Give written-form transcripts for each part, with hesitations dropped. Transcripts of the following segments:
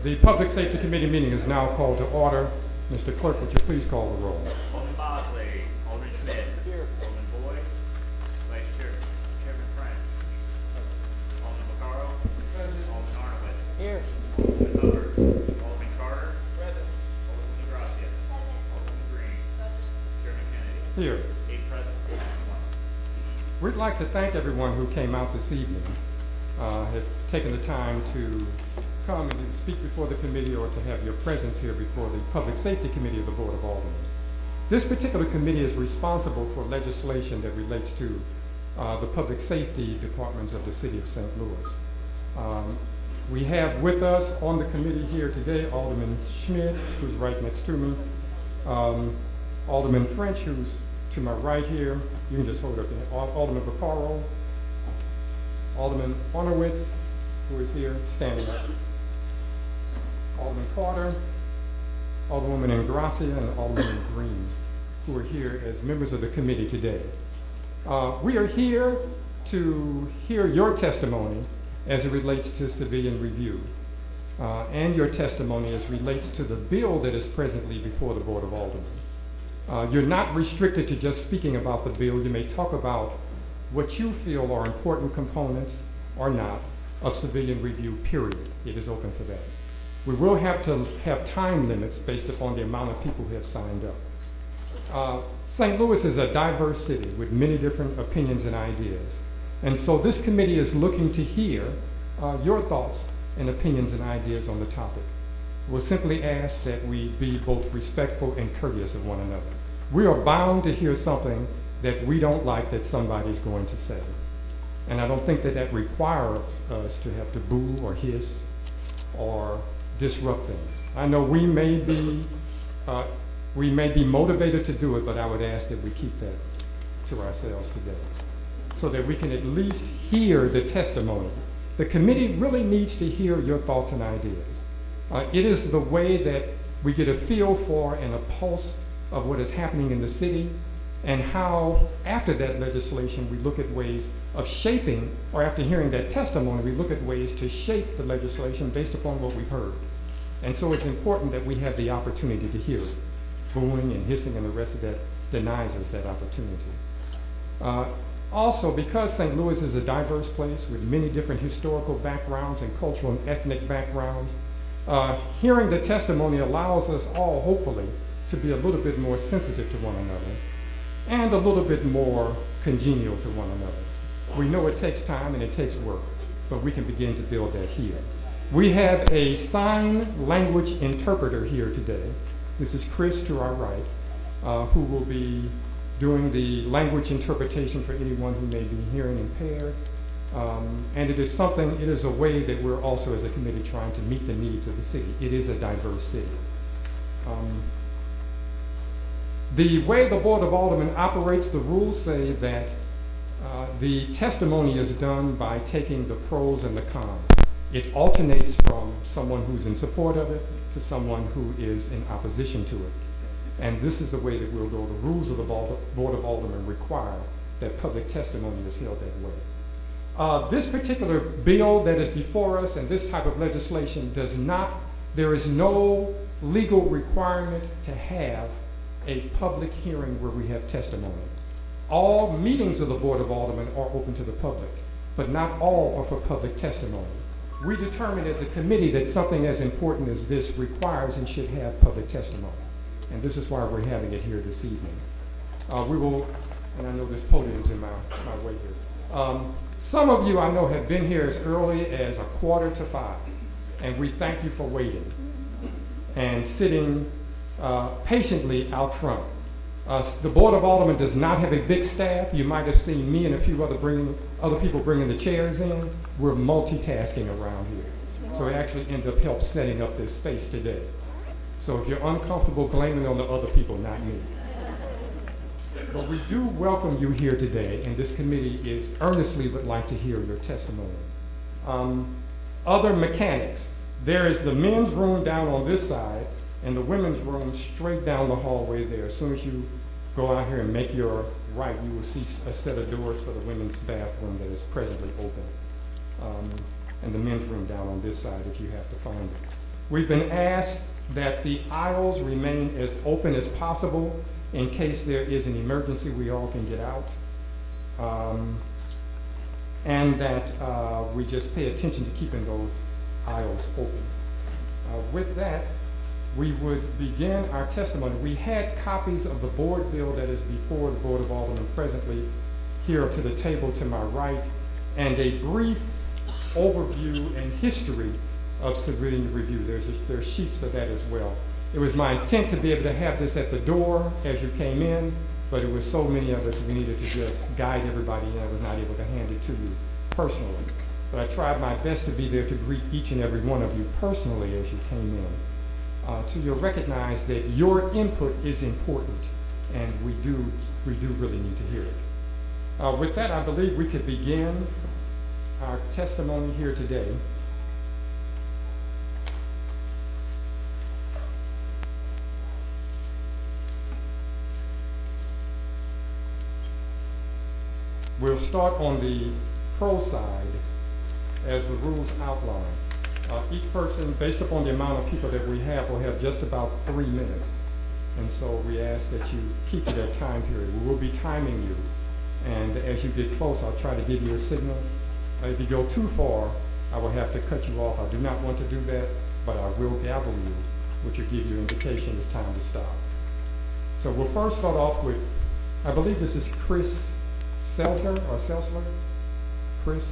The Public Safety Committee meeting is now called to order. Mr. Clerk, would you please call the roll? Alderman Bosley, Alderman Schmidt, here. Alderman Boyd, Vice Chair, Chairman French, Alderman Vaccaro, present. Alderman Arnowitz, here. Alderman Hubbard, Alderman Carter, present. Alderman DeGracia, present. Alderman Green, present. Chairman Kennedy, Here. 8 present, 1. We'd like to thank everyone who came out this evening, have taken the time to come and speak before the committee or to have your presence here before the Public Safety Committee of the Board of Aldermen. This particular committee is responsible for legislation that relates to the public safety departments of the city of St. Louis. We have with us on the committee here today Alderman Schmidt, who's right next to me, Alderman French, who's to my right here. You can just hold up there. Alderman Vaccaro, Alderman Arnowitz, who is here standing up, Alderman Carter, Alderwoman Ingracia, and Alderman Green, who are here as members of the committee today. We are here to hear your testimony as it relates to civilian review, and your testimony as it relates to the bill that is presently before the Board of Aldermen. You're not restricted to just speaking about the bill. You may talk about what you feel are important components or not of civilian review, period. It is open for that. We will have to have time limits based upon the amount of people who have signed up. St. Louis is a diverse city with many different opinions and ideas. And so this committee is looking to hear your thoughts and opinions and ideas on the topic. We'll simply ask that we be both respectful and courteous of one another. We are bound to hear something that we don't like that somebody's going to say. And I don't think that that requires us to have to boo or hiss or disrupt things. I know we may be motivated to do it, but I would ask that we keep that to ourselves today so that we can at least hear the testimony. The committee really needs to hear your thoughts and ideas. It is the way that we get a feel for and a pulse of what is happening in the city and how, after that legislation, we look at ways of shaping, or after hearing that testimony, we look at ways to shape the legislation based upon what we've heard. And so it's important that we have the opportunity to hear it. Booing and hissing and the rest of that denies us that opportunity. Also, because St. Louis is a diverse place with many different historical backgrounds and cultural and ethnic backgrounds, hearing the testimony allows us all, hopefully, to be a little bit more sensitive to one another and a little bit more congenial to one another. We know it takes time and it takes work, but we can begin to build that here. We have a sign language interpreter here today. This is Chris to our right, who will be doing the language interpretation for anyone who may be hearing impaired. And it is a way that we're also as a committee trying to meet the needs of the city. It is a diverse city. The way the Board of Aldermen operates, the rules say that the testimony is done by taking the pros and the cons. It alternates from someone who's in support of it to someone who is in opposition to it. And this is the way that we'll go. The rules of the Board of Aldermen require that public testimony is held that way. This particular bill that is before us and this type of legislation there is no legal requirement to have a public hearing where we have testimony. All meetings of the Board of Aldermen are open to the public, but not all are for public testimony. We determined as a committee that something as important as this requires and should have public testimony. And this is why we're having it here this evening. We will, and I know this podium's in my way here. Some of you I know have been here as early as 4:45, and we thank you for waiting and sitting patiently out front. The Board of Aldermen does not have a big staff. You might have seen me and a few other people bringing the chairs in. We're multitasking around here. So we actually end up help setting up this space today. So if you're uncomfortable, blame it on the other people, not me. But we do welcome you here today, and this committee earnestly would like to hear your testimony. Other mechanics. There is the men's room down on this side, and the women's room straight down the hallway there. As soon as you go out here and make your right, you will see a set of doors for the women's bathroom that is presently open. And the men's room down on this side if you have to find it. We've been asked that the aisles remain as open as possible in case there is an emergency, we all can get out. And that we just pay attention to keeping those aisles open. With that, we would begin our testimony. We had copies of the board bill that is before the Board of Aldermen presently here to the table to my right, and a brief overview and history of civilian review. There's sheets for that as well. It was my intent to be able to have this at the door as you came in, but it was so many of us we needed to just guide everybody in. I was not able to hand it to you personally. But I tried my best to be there to greet each and every one of you personally as you came in. So you'll recognize that your input is important, and we do really need to hear it. With that, I believe we could begin our testimony here today. We'll start on the pro side as the rules outline. Each person, based upon the amount of people that we have, will have just about 3 minutes. And so we ask that you keep to that time period. We will be timing you. And as you get close, I'll try to give you a signal. If you go too far, I will have to cut you off. I do not want to do that, but I will gavel you, which will give you an indication it's time to stop. So we'll first start off with, I believe this is Chris Seltzer or Seltzler? Chris?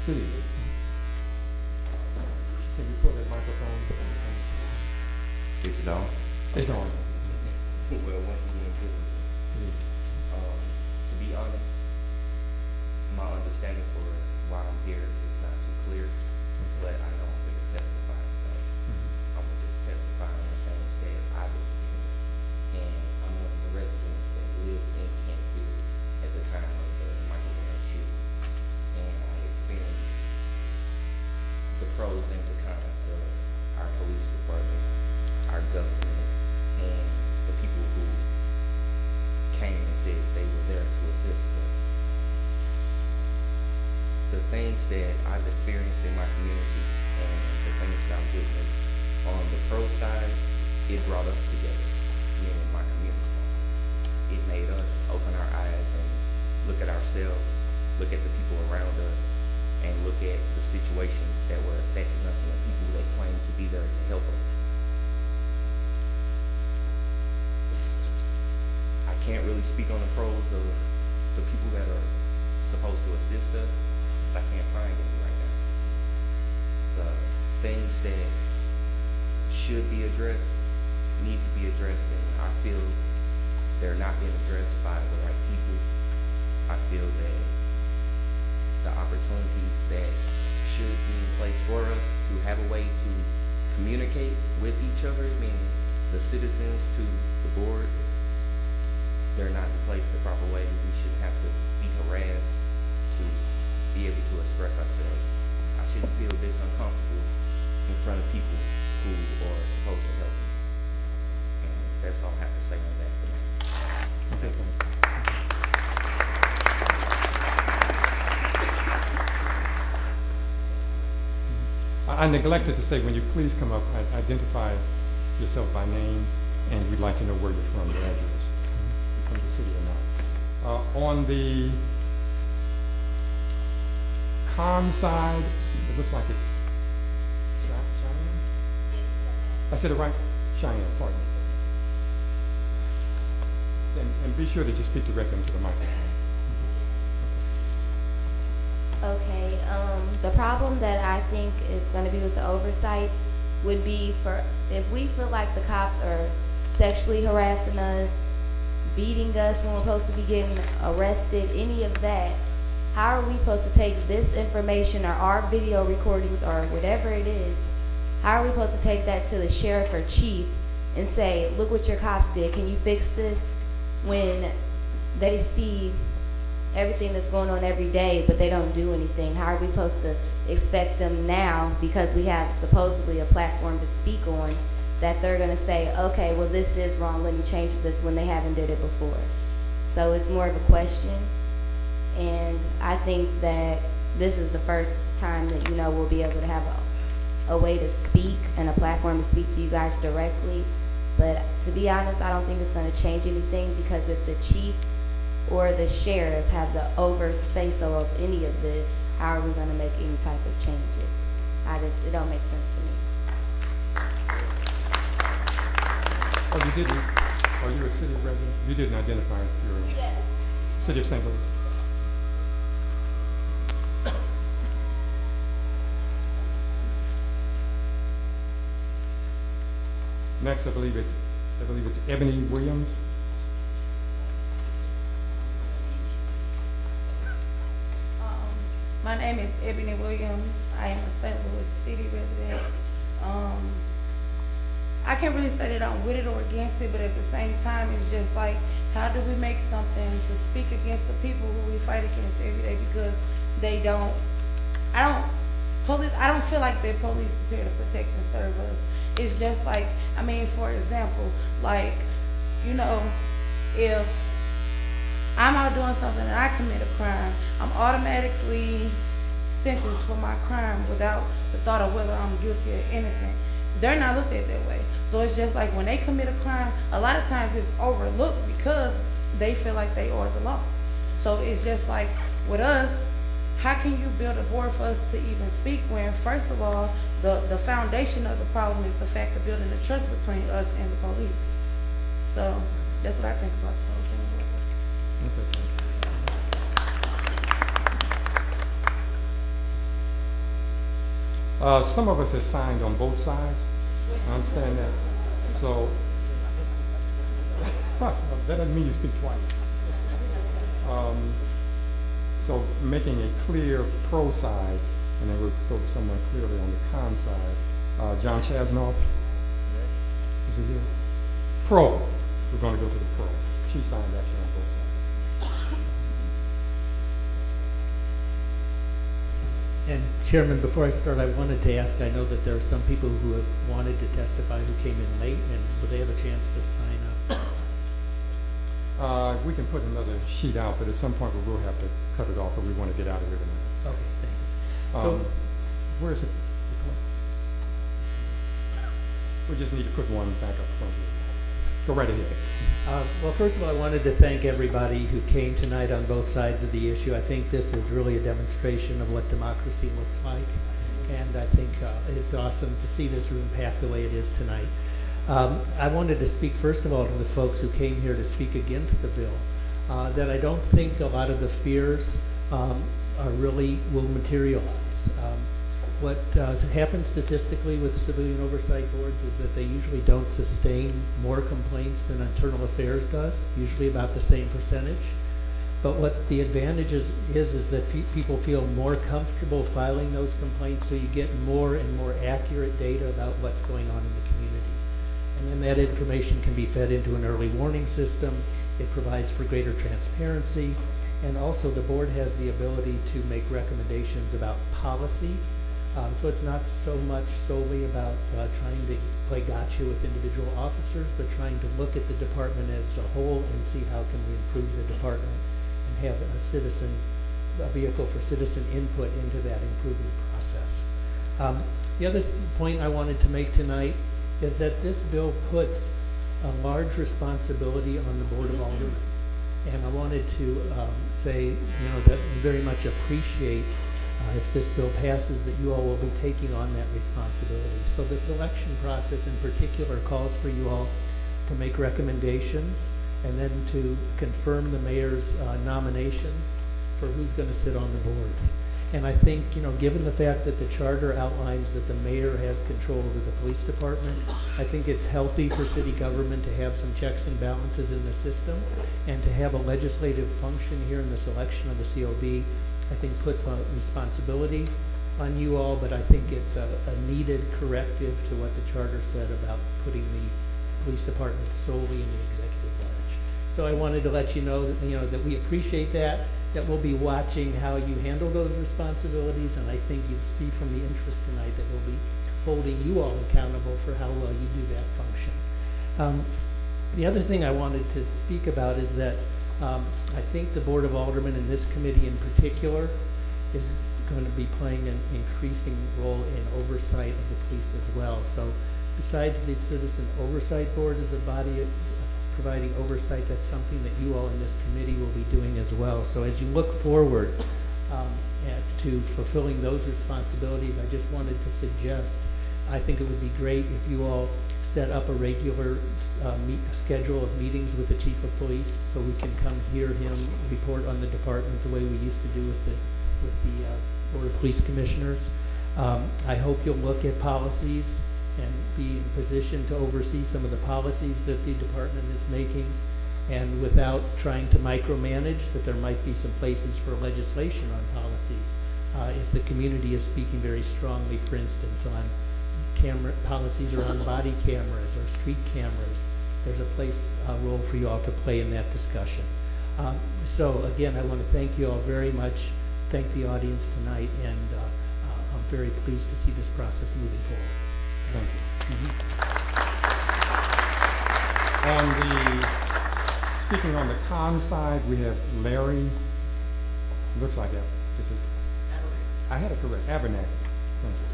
Can you pull that microphone? Is it on? It's on. Well, once again, to be honest, my understanding for why I'm here is not too clear, but I know I'm going to testify, so I'm going to just testify on the things that I've experienced. And I'm one of the residents that lived in Kentville at the time of the Michael Brown shooting, and I experienced the pros and the cons of our police department, our government, and the people who came and said they were there to assist us. The things that I've experienced in my community and the things that I've witnessed on the pro side, it brought us together, me and my community. It made us open our eyes and look at ourselves, look at the people around us, and look at the situations that were affecting us and the people that claimed to be there to help us. I can't really speak on the pros of the people that are supposed to assist us. I can't find any right now. The things that should be addressed need to be addressed, and I feel they're not being addressed by the right people. I feel that the opportunities that should be in place for us to have a way to communicate with each other, meaning the citizens to the board, they're not in place the proper way. We shouldn't have to be harassed to be able to express ourselves. I shouldn't feel this uncomfortable in front of people who are supposed to help us. And that's all I have to say on that for now. Okay. I neglected to say, when you please come up, identify yourself by name, and we'd like to know where you're from, your address, from the city or not. On the con side, it looks like it's Cheyenne? I said it right? Cheyenne, pardon me. And be sure that you speak directly into the microphone. Okay, the problem that I think is going to be with the oversight would be for if we feel like the cops are sexually harassing us, beating us when we're supposed to be getting arrested, any of that, how are we supposed to take this information or our video recordings or whatever it is, how are we supposed to take that to the sheriff or chief and say, look what your cops did, can you fix this? When they see everything that's going on every day, but they don't do anything. How are we supposed to expect them now, because we have supposedly a platform to speak on, that they're going to say, okay, well, this is wrong, let me change this, when they haven't did it before? So it's more of a question, and I think that this is the first time that, you know, we'll be able to have a way to speak and a platform to speak to you guys directly. But to be honest, I don't think it's going to change anything, because if the chief or the sheriff have the say-so of any of this, how are we going to make any type of changes? It don't make sense to me. Oh, you didn't? Are you a city resident? You didn't identify your city of St. Louis? Next, I believe it's Ebony Williams. My name is Ebony Williams. I am a St. Louis City resident. I can't really say that I'm with it or against it, but at the same time, it's just like, how do we make something to speak against the people who we fight against every day, because they don't, I don't feel like the police is here to protect and serve us. It's just like, I mean, for example, like, you know, if I'm out doing something and I commit a crime, I'm automatically sentenced for my crime without the thought of whether I'm guilty or innocent. They're not looked at that way. So it's just like when they commit a crime, a lot of times it's overlooked because they feel like they are the law. So it's just like with us, how can you build a board for us to even speak when, first of all, the foundation of the problem is the fact of building the trust between us and the police. So that's what I think about the whole thing. Some of us have signed on both sides. I understand that. So that doesn't mean you speak twice. So making a clear pro side, and then we'll go to someone clearly on the con side. John Chasnoff, is he here? Pro. We're going to go to the pro. She signed actually on both sides. And Chairman, before I start, I wanted to ask, I know that there are some people who have wanted to testify who came in late, and will they have a chance to sign up? We can put another sheet out, but at some point we will have to cut it off, but we want to get out of here tonight. Okay, thanks. So, where's it? We just need to put one back up front here. Go right ahead. well, first of all, I wanted to thank everybody who came tonight on both sides of the issue. I think this is really a demonstration of what democracy looks like, and I think it's awesome to see this room packed the way it is tonight. I wanted to speak first of all to the folks who came here to speak against the bill, that I don't think a lot of the fears will materialize. What happens statistically with civilian oversight boards is that they usually don't sustain more complaints than internal affairs does, usually about the same percentage. But what the advantage is that people feel more comfortable filing those complaints, so you get more and more accurate data about what's going on in the community. And then that information can be fed into an early warning system. It provides for greater transparency. And also the board has the ability to make recommendations about policy. So it's not so much solely about trying to play gotcha with individual officers, but trying to look at the department as a whole and see how can we improve the department and have a vehicle for citizen input into that improvement process. The other point I wanted to make tonight is that this bill puts a large responsibility on the Board of Aldermen. And I wanted to say, that we very much appreciate if this bill passes, that you all will be taking on that responsibility. So the selection process in particular calls for you all to make recommendations and then to confirm the mayor's nominations for who's going to sit on the board. And I think, given the fact that the charter outlines that the mayor has control over the police department, I think it's healthy for city government to have some checks and balances in the system, and to have a legislative function here in the selection of the COB, I think puts a responsibility on you all, but I think it's a needed corrective to what the charter said about putting the police department solely in the executive branch. So I wanted to let you know that, that we appreciate that, that we'll be watching how you handle those responsibilities, and I think you'll see from the interest tonight that we'll be holding you all accountable for how well you do that function. The other thing I wanted to speak about is that I think the Board of Aldermen and this committee in particular is going to be playing an increasing role in oversight of the police as well. So besides the Citizen Oversight Board as a body providing oversight, that's something that you all in this committee will be doing as well. So as you look forward to fulfilling those responsibilities, I just wanted to suggest, I think it would be great if you all set up a regular schedule of meetings with the Chief of Police so we can come hear him report on the department the way we used to do with the Board of Police Commissioners. I hope you'll look at policies and be in position to oversee some of the policies that the department is making, and without trying to micromanage, that there might be some places for legislation on policies. If the community is speaking very strongly, for instance, on policies around body cameras or street cameras, there's a role for you all to play in that discussion. So again, I want to thank you all very much, thank the audience tonight, and I'm very pleased to see this process moving forward. Thank you. Speaking on the con side, we have Larry. Looks like that. I had it correct. Abernathy. Thank you.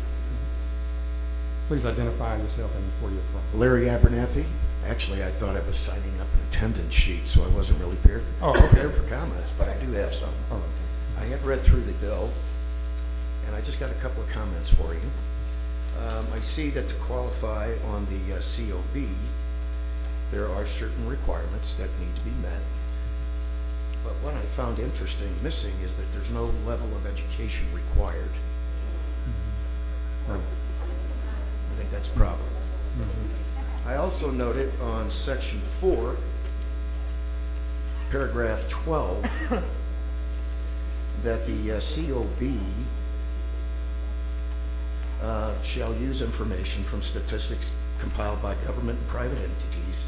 Please identify yourself and where you're from. Larry Abernathy. Actually, I thought I was signing up an attendance sheet, so I wasn't really prepared for comments, but I do have some. I have read through the bill, and I just got a couple of comments for you. I see that to qualify on the COB, there are certain requirements that need to be met. But what I found interesting missing is that there's no level of education required. Right. I think that's a problem. I also noted on section 4, paragraph 12, that the COB shall use information from statistics compiled by government and private entities,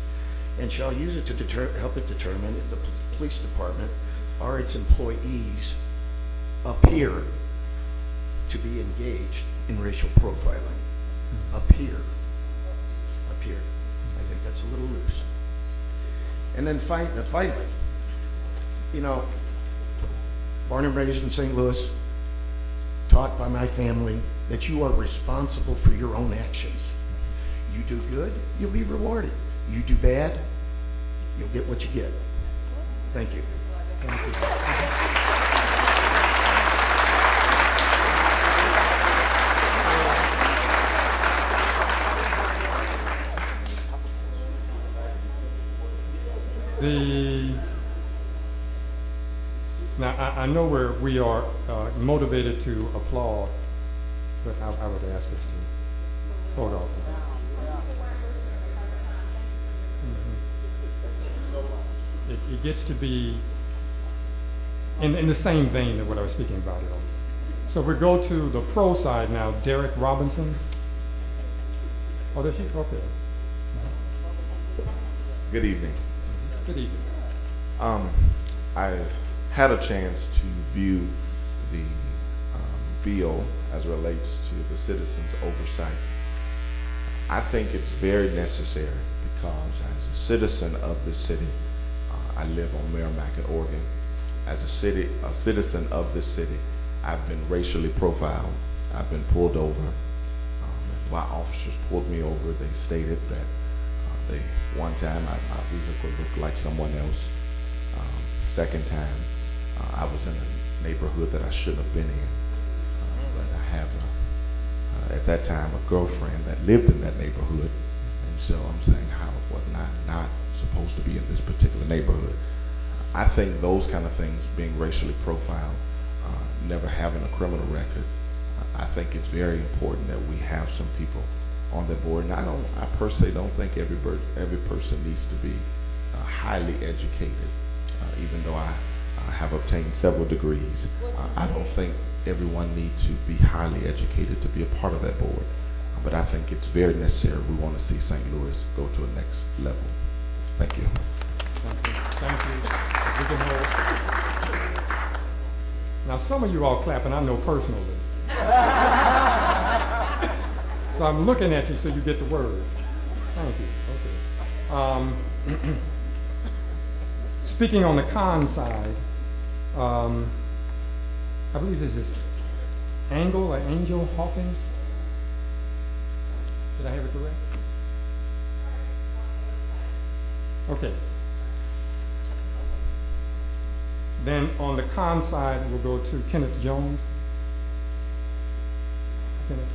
and shall use it to help it determine if the police department or its employees appear to be engaged in racial profiling. Appear. I think that's a little loose. And then finally, you know, born and raised in St. Louis, taught by my family that you are responsible for your own actions. You do good, you'll be rewarded. You do bad, you'll get what you get. Thank you. Thank you. Now, I know we are motivated to applaud, but I would ask us to hold on. It gets to be in the same vein of what I was speaking about earlier. So we go to the pro side now. Derrick Robinson. Oh, there she. Okay. Good evening. Good evening. I had a chance to view the bill as it relates to the citizens' oversight. I think it's very necessary because as a citizen of this city, I live on Merrimack in Oregon. As a citizen of this city, I've been racially profiled. I've been pulled over. While officers pulled me over, they stated that one time my vehicle looked like someone else. Second time, I was in a neighborhood that I shouldn't have been in. But I have, at that time, a girlfriend that lived in that neighborhood. And so I'm saying, how was I not supposed to be in this particular neighborhood? I think those kind of things, being racially profiled, never having a criminal record, I think it's very important that we have some people on the board. And I personally don't think every person needs to be highly educated, even though I have obtained several degrees. I don't think everyone needs to be highly educated to be a part of that board. But I think it's very necessary. We want to see St. Louis go to a next level. Thank you. Thank you. Thank you. We can hold. Now, some of you all clapping, I know personally. So I'm looking at you so you get the word. Thank you. Okay. Speaking on the con side, I believe this is Angel Hawkins. Did I have it correct? Okay. Then on the con side, we'll go to Kenneth Jones. Kenneth.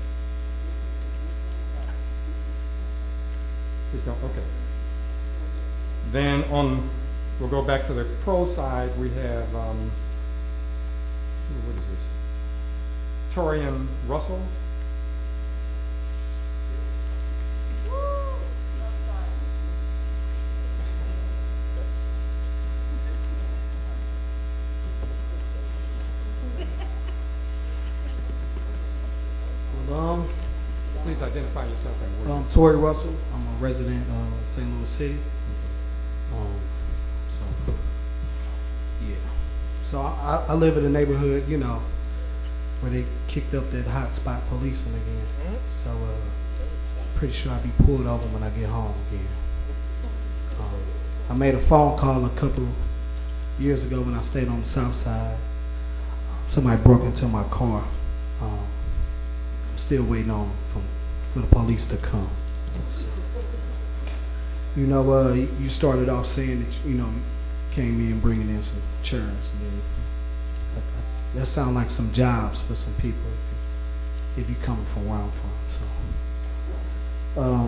He's gone. Okay. Then we'll go back to the pro side. We have what is this? Torian Russell. Please identify yourself and where. Tory Russell. I'm a resident of St. Louis City. So yeah. So I live in a neighborhood, you know, where they kicked up that hot spot policing again. So pretty sure I'll be pulled over when I get home again. I made a phone call a couple years ago when I stayed on the south side. Somebody broke into my car. I'm still waiting on for the police to come. You know, you started off saying that, you know, you came in bringing in some chairs. And then that sounds like some jobs for some people if you coming from where I'm from. So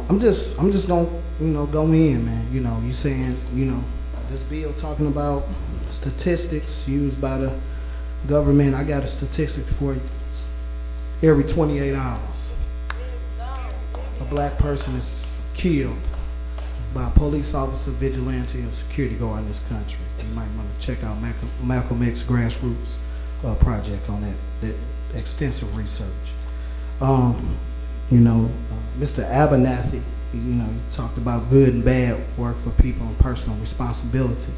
I'm just gonna, you know, go in, man. You know, you saying, you know, this bill talking about statistics used by the government. I got a statistic for you. Every 28 hours, a black person is killed by a police officer, vigilante, or security guard in this country. You might want to check out Malcolm X grassroots project on that extensive research. You know, Mr. Abernathy, you know, he talked about good and bad work for people and personal responsibility.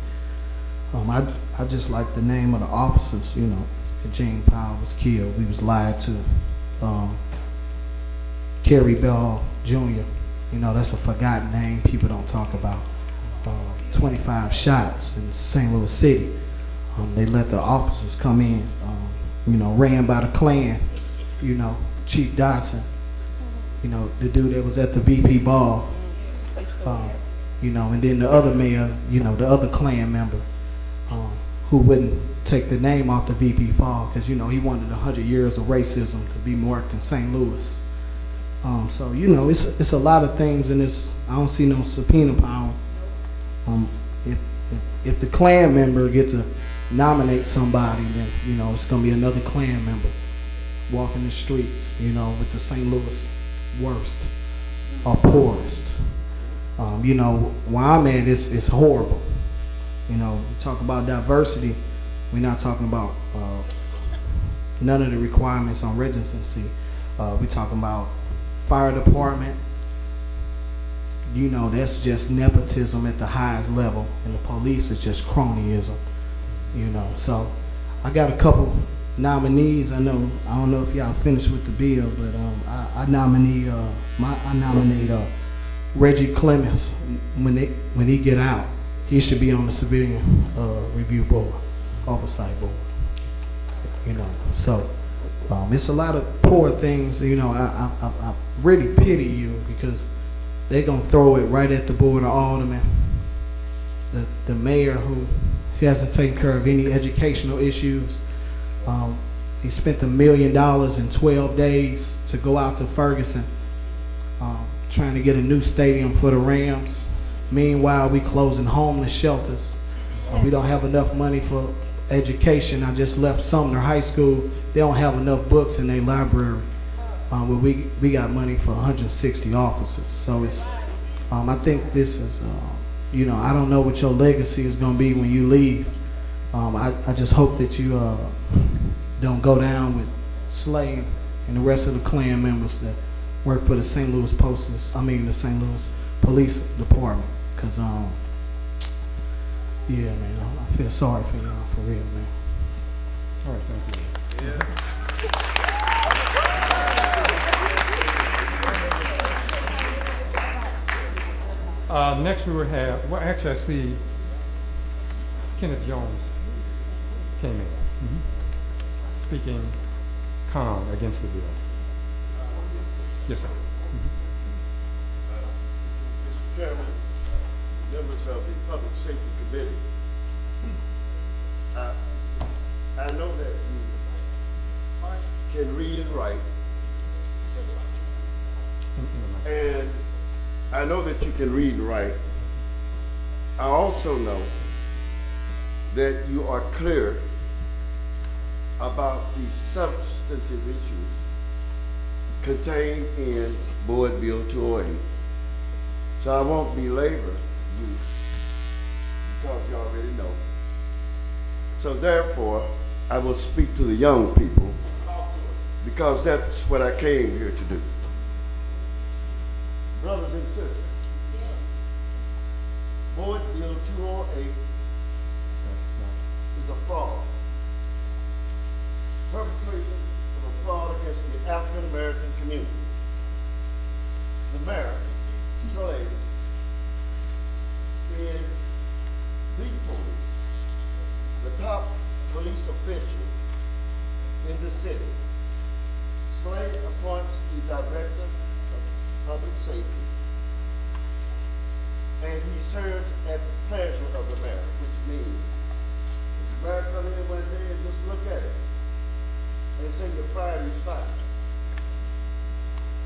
I just like the name of the officers, you know. Gene Powell was killed. We was lied to. Kerry Bell Jr., you know, that's a forgotten name people don't talk about. 25 shots in St. Louis City. They let the officers come in, you know, ran by the Klan, you know, Chief Dodson, you know, the dude that was at the VP ball, you know, and then the other mayor, you know, the other Klan member, who wouldn't take the name off the VP fall because, you know, he wanted 100 years of racism to be marked in St. Louis. So, you know, it's a lot of things in this. I don't see no subpoena power. If the Klan member get to nominate somebody, then, you know, it's going to be another Klan member walking the streets, you know, with the St. Louis worst or poorest. You know, where I'm at, it's horrible. You know, we talk about diversity, we're not talking about none of the requirements on residency. We're talking about fire department. You know, that's just nepotism at the highest level, and the police is just cronyism. You know, so I got a couple nominees. I don't know if y'all finished with the bill, but I nominate Reggie Clemens. When he get out, he should be on the civilian review board, oversight board. You know, so it's a lot of poor things. You know, I really pity you because they're gonna throw it right at the board of aldermen. The mayor who hasn't taken care of any educational issues. He spent $1 million in 12 days to go out to Ferguson, trying to get a new stadium for the Rams. Meanwhile, we closing homeless shelters. We don't have enough money for education. I just left Sumner High School. They don't have enough books in their library. We got money for 160 officers. So it's, I think this is, you know, I don't know what your legacy is going to be when you leave. I just hope that you don't go down with Slade and the rest of the Klan members that work for the St. Louis the St. Louis Police Department. Cause yeah, man, I feel sorry for y'all, for real, man. All right, thank you. Next we will have, well, actually I see Kenneth Jones came in, speaking calm against the bill. Yes, sir. Mr. Chairman, members of the Public Safety Committee, I know that you can read and write, and I know that you can read and write. I also know that you are clear about the substantive issues contained in Board Bill 208. So I won't belabor you because you already know. So therefore, I will speak to the young people because that's what I came here to do. Brothers and sisters, Board Bill 208 is a fraud. Perpetration of a fraud against the African American community. The mayor, slave, is the police, the top police official in the city. Slade appoints the director of public safety, and he serves at the pleasure of the mayor, which means the mayor come in one day and just look at it and say your fire is fine.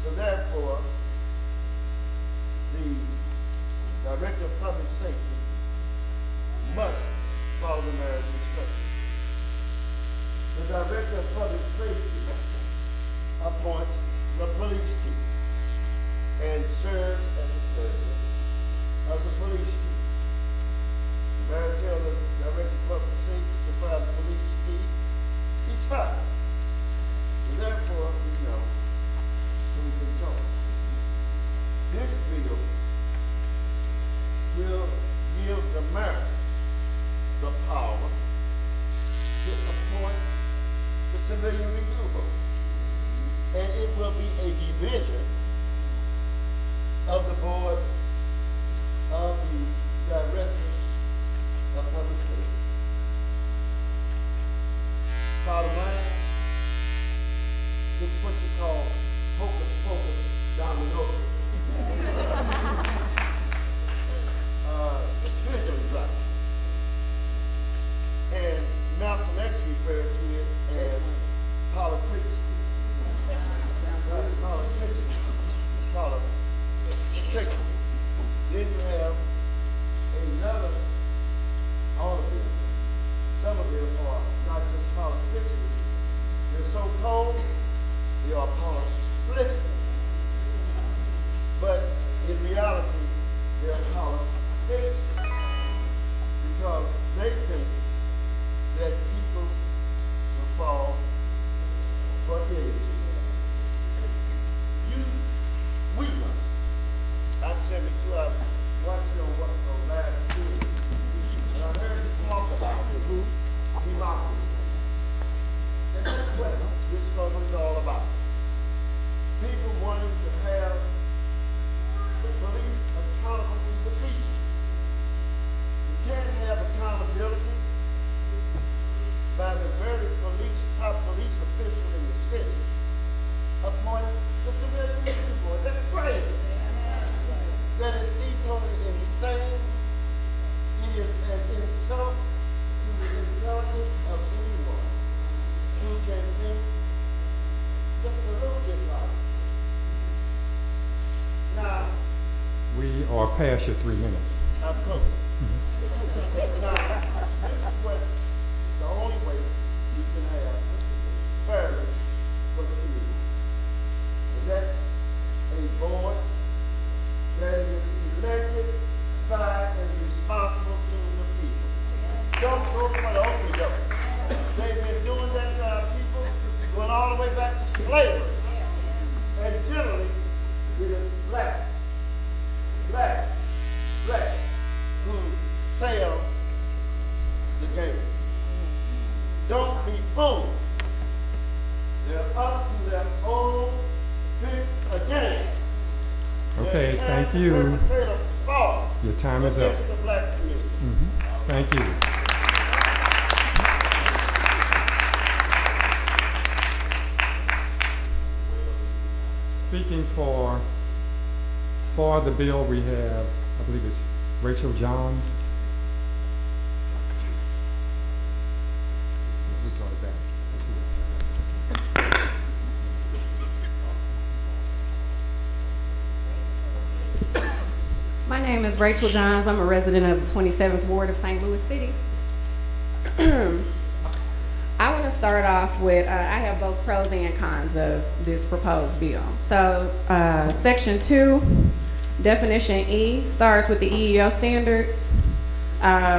So therefore, the director of public safety must follow the mayor's instructions. The director of public safety appoints the police chief and serves as the president of the police chief. The mayor tells the director of public safety to fire the police chief. He's fired. So therefore, we know who's in charge. This bill will give the mayor the power to appoint the civilian review board. And it will be a division of the board of the director of public safety. Bottom line, it's what you call hocus pocus domino. Visually right. And Malcolm X referred to it as politics. Politics. Then you have another all of them. Some of them are not just politicians. They're so cold, they are politics. But in reality, they're politics because they think that people will fall for anything. We must. I'm 72. I watched you on last year. And I heard you talk about democracy. And that's what this struggle is all about. People wanting to have the police accountable to the people. You can't have accountability by the very top police official in the city appointing the civilian review board. That's crazy. That is totally insane. It is an insult to the intelligence of anyone who can think just a little bit like it. Now, We are past your 3 minutes. I'm close. Now, this is what the only way you can have fairness for the community. And that's a board that is elected by and responsible to the people. Don't go for the open door. They've been doing that to our people, going all the way back to slavery. And generally, it is black who sell the game. Don't be fooled. up to their own feet again. Okay, thank you. Your time is up. Thank you. Speaking for the bill, we have, I believe it's Rachel Johns. We brought it back. My name is Rachel Johns. I'm a resident of the 27th Ward of St. Louis City. I want to start off with, I have both pros and cons of this proposed bill. So Section 2, Definition E, starts with the EEO standards,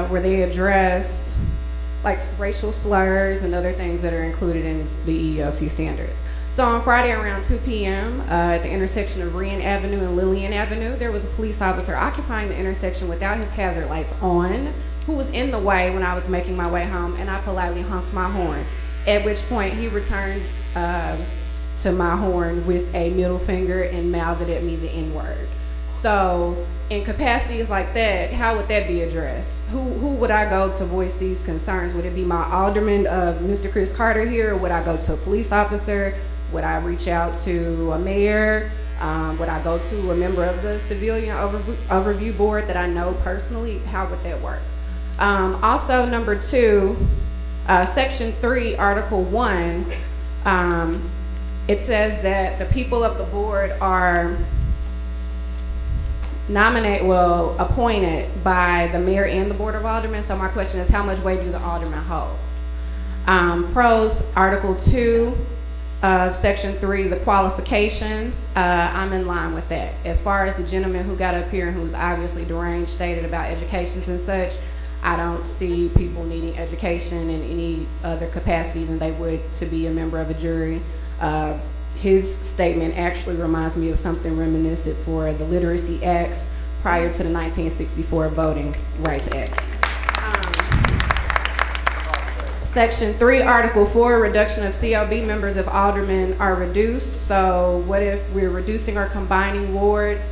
where they address like racial slurs and other things that are included in the EEOC standards. So on Friday around 2 p.m. At the intersection of Wren Avenue and Lillian Avenue, there was a police officer occupying the intersection without his hazard lights on, who was in the way when I was making my way home, and I politely honked my horn, at which point he returned to my horn with a middle finger and mouthed at me the N-word. So in capacities like that, how would that be addressed? Who would I go to voice these concerns? Would it be my alderman, Mr. Chris Carter here, or would I go to a police officer? Would I reach out to a mayor? Would I go to a member of the Civilian Overview Board that I know personally? How would that work? Also, number 2, Section 3, Article 1, it says that the people of the board are appointed by the mayor and the Board of Aldermen. So my question is, how much weight do the aldermen hold? Pros, Article 2 of Section 3, the qualifications, I'm in line with that. As far as the gentleman who got up here and who was obviously deranged stated about educations and such, I don't see people needing education in any other capacity than they would to be a member of a jury. His statement actually reminds me of something reminiscent for the Literacy Acts prior to the 1964 Voting Rights Act. Section 3, Article 4, reduction of COB members of aldermen are reduced. So what if we're reducing or combining wards?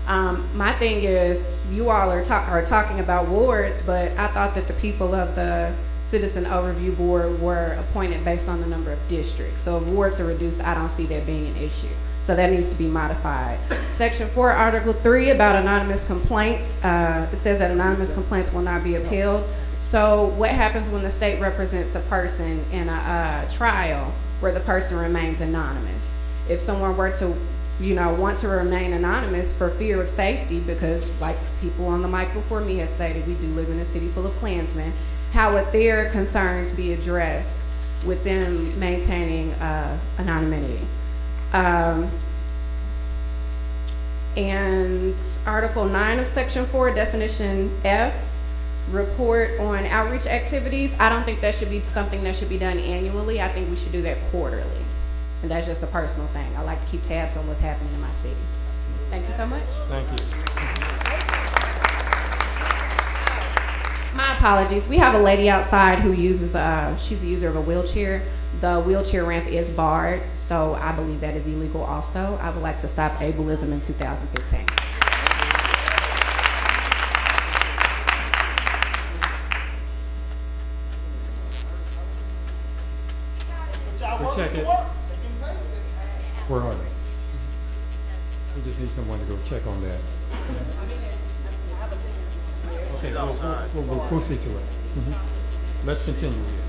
My thing is, you all are talking about wards, but I thought that the people of the Citizen Overview Board were appointed based on the number of districts. So if wards are reduced, I don't see that being an issue. So that needs to be modified. Section 4, Article 3, about anonymous complaints. It says that anonymous complaints will not be appealed. So what happens when the state represents a person in a trial where the person remains anonymous? If someone were to, want to remain anonymous for fear of safety, because like people on the mic before me have stated, we do live in a city full of Klansmen, how would their concerns be addressed with them maintaining anonymity? And Article 9 of Section 4, Definition F, report on outreach activities. I don't think that should be something that should be done annually. I think we should do that quarterly. And that's just a personal thing. I like to keep tabs on what's happening in my city. Thank you so much. Thank you. My apologies. We have a lady outside who uses, she's a user of a wheelchair. The wheelchair ramp is barred, so I believe that is illegal also. I would like to stop ableism in 2015. We'll check it. Where are they? We just need someone to go check on that. Okay, we'll proceed to it. Let's continue here.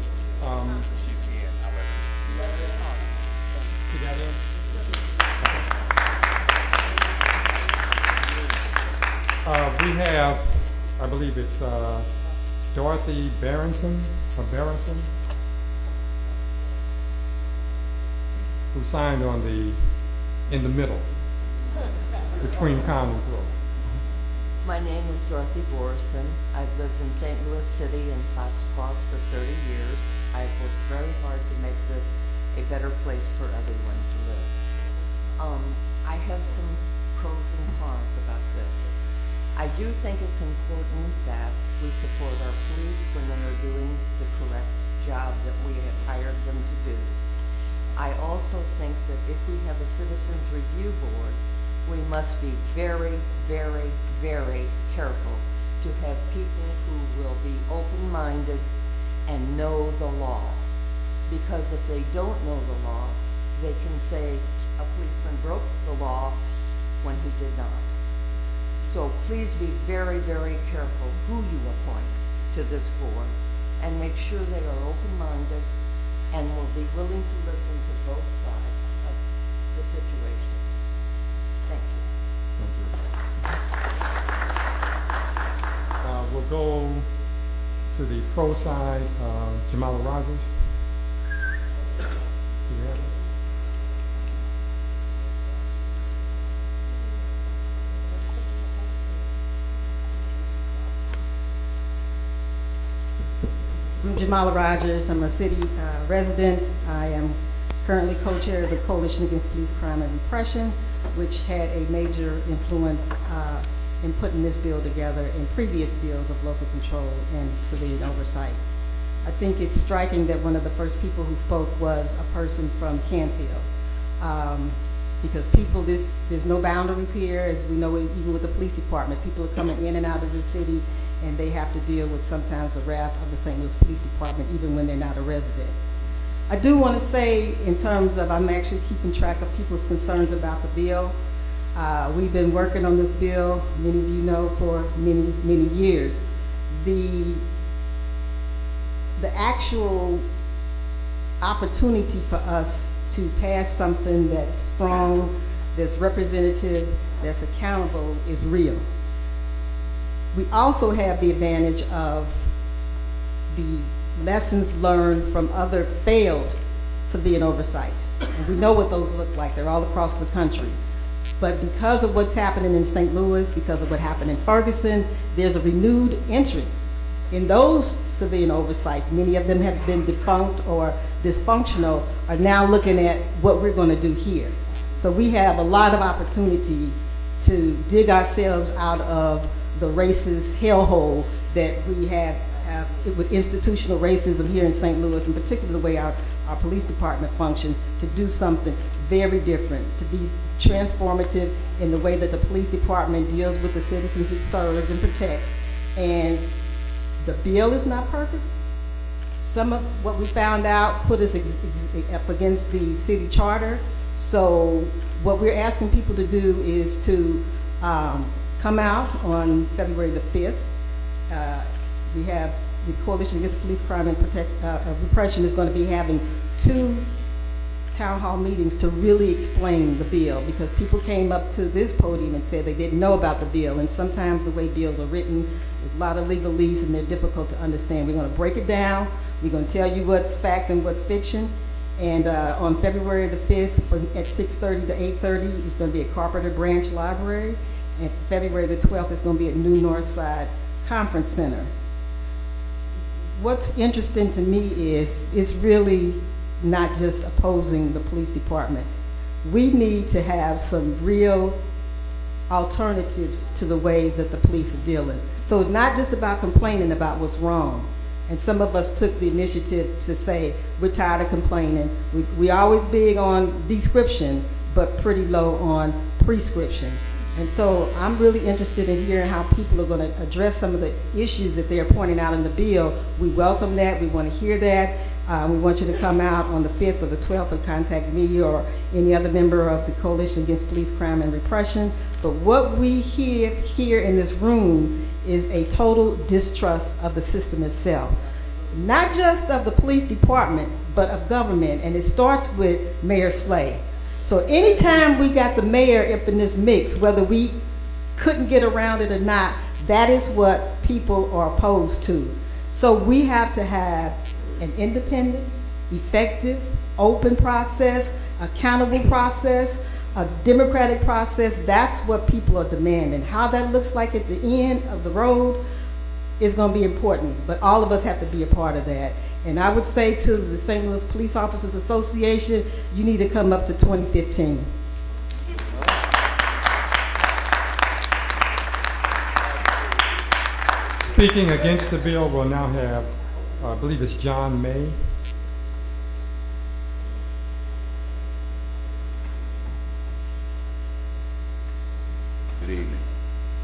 You got it? We have, I believe it's Dorothy Berenson, who signed on in the middle, between con and pro. My name is Dorothy Borison. I've lived in St. Louis City and Foxcroft for 30 years. I've worked very hard to make this a better place for everyone to live. I have some pros and cons about this. I do think it's important that we support our police when they are doing the correct job that we have hired them to do. I also also think that if we have a citizens review board, we must be very, very, very careful to have people who will be open-minded and know the law. Because if they don't know the law, they can say a policeman broke the law when he did not. So please be very, very careful who you appoint to this board and make sure they are open-minded and will be willing to listen to both sides of the situation. Thank you. We'll go to the pro side, Jamala Rogers. Do you have it? I'm Jamala Rogers. I'm a city resident. I am currently co-chair of the Coalition Against Police Crime and Repression, which had a major influence in putting this bill together and previous bills of local control and civilian oversight. I think it's striking that one of the first people who spoke was a person from Canfield. Because people, there's no boundaries here, as we know, even with the police department. People are coming in and out of the city, and they have to deal with sometimes the wrath of the St. Louis Police Department, even when they're not a resident. I do want to say, in terms of, I'm actually keeping track of people's concerns about the bill. We've been working on this bill, many of you know, for many, many years. The actual opportunity for us to pass something that's strong, that's representative, that's accountable is real. We also have the advantage of the lessons learned from other failed civilian oversights. And we know what those look like. They're all across the country. But because of what's happening in St. Louis, because of what happened in Ferguson, there's a renewed interest in those civilian oversights. Many of them have been defunct or dysfunctional, are now looking at what we're going to do here. So we have a lot of opportunity to dig ourselves out of the racist hellhole that we have with institutional racism here in St. Louis, and particularly the way our police department functions, to do something very different, to be transformative in the way that the police department deals with the citizens it serves and protects. And the bill is not perfect. Some of what we found out put us up against the city charter. So what we're asking people to do is to come out on February the 5th. We have the Coalition Against Police Crime and Repression is going to be having 2 town hall meetings to really explain the bill, because people came up to this podium and said they didn't know about the bill, and sometimes the way bills are written, there's a lot of legalese and they're difficult to understand. We're going to break it down. We're going to tell you what's fact and what's fiction. And on February the 5th at 6:30 to 8:30, it's going to be at Carpenter Branch Library. And February the 12th is going to be at New Northside Conference Center. What's interesting to me is it's really not just opposing the police department. We need to have some real alternatives to the way that the police are dealing. So it's not just about complaining about what's wrong. And some of us took the initiative to say, we're tired of complaining. We're always big on description, but pretty low on prescription. And so I'm really interested in hearing how people are going to address some of the issues that they're pointing out in the bill. We welcome that. We want to hear that. We want you to come out on the 5th or the 12th and contact me or any other member of the Coalition Against Police Crime and Repression. But what we hear here in this room is a total distrust of the system itself. Not just of the police department, but of government. And it starts with Mayor Slay. So anytime we got the mayor up in this mix, whether we couldn't get around it or not, that is what people are opposed to. So we have to have an independent, effective, open process, accountable process, a democratic process. That's what people are demanding. How that looks like at the end of the road is going to be important, but all of us have to be a part of that. And I would say to the St. Louis Police Officers Association, you need to come up to 2015. Speaking against the bill, we'll now have, I believe it's John May. Good evening.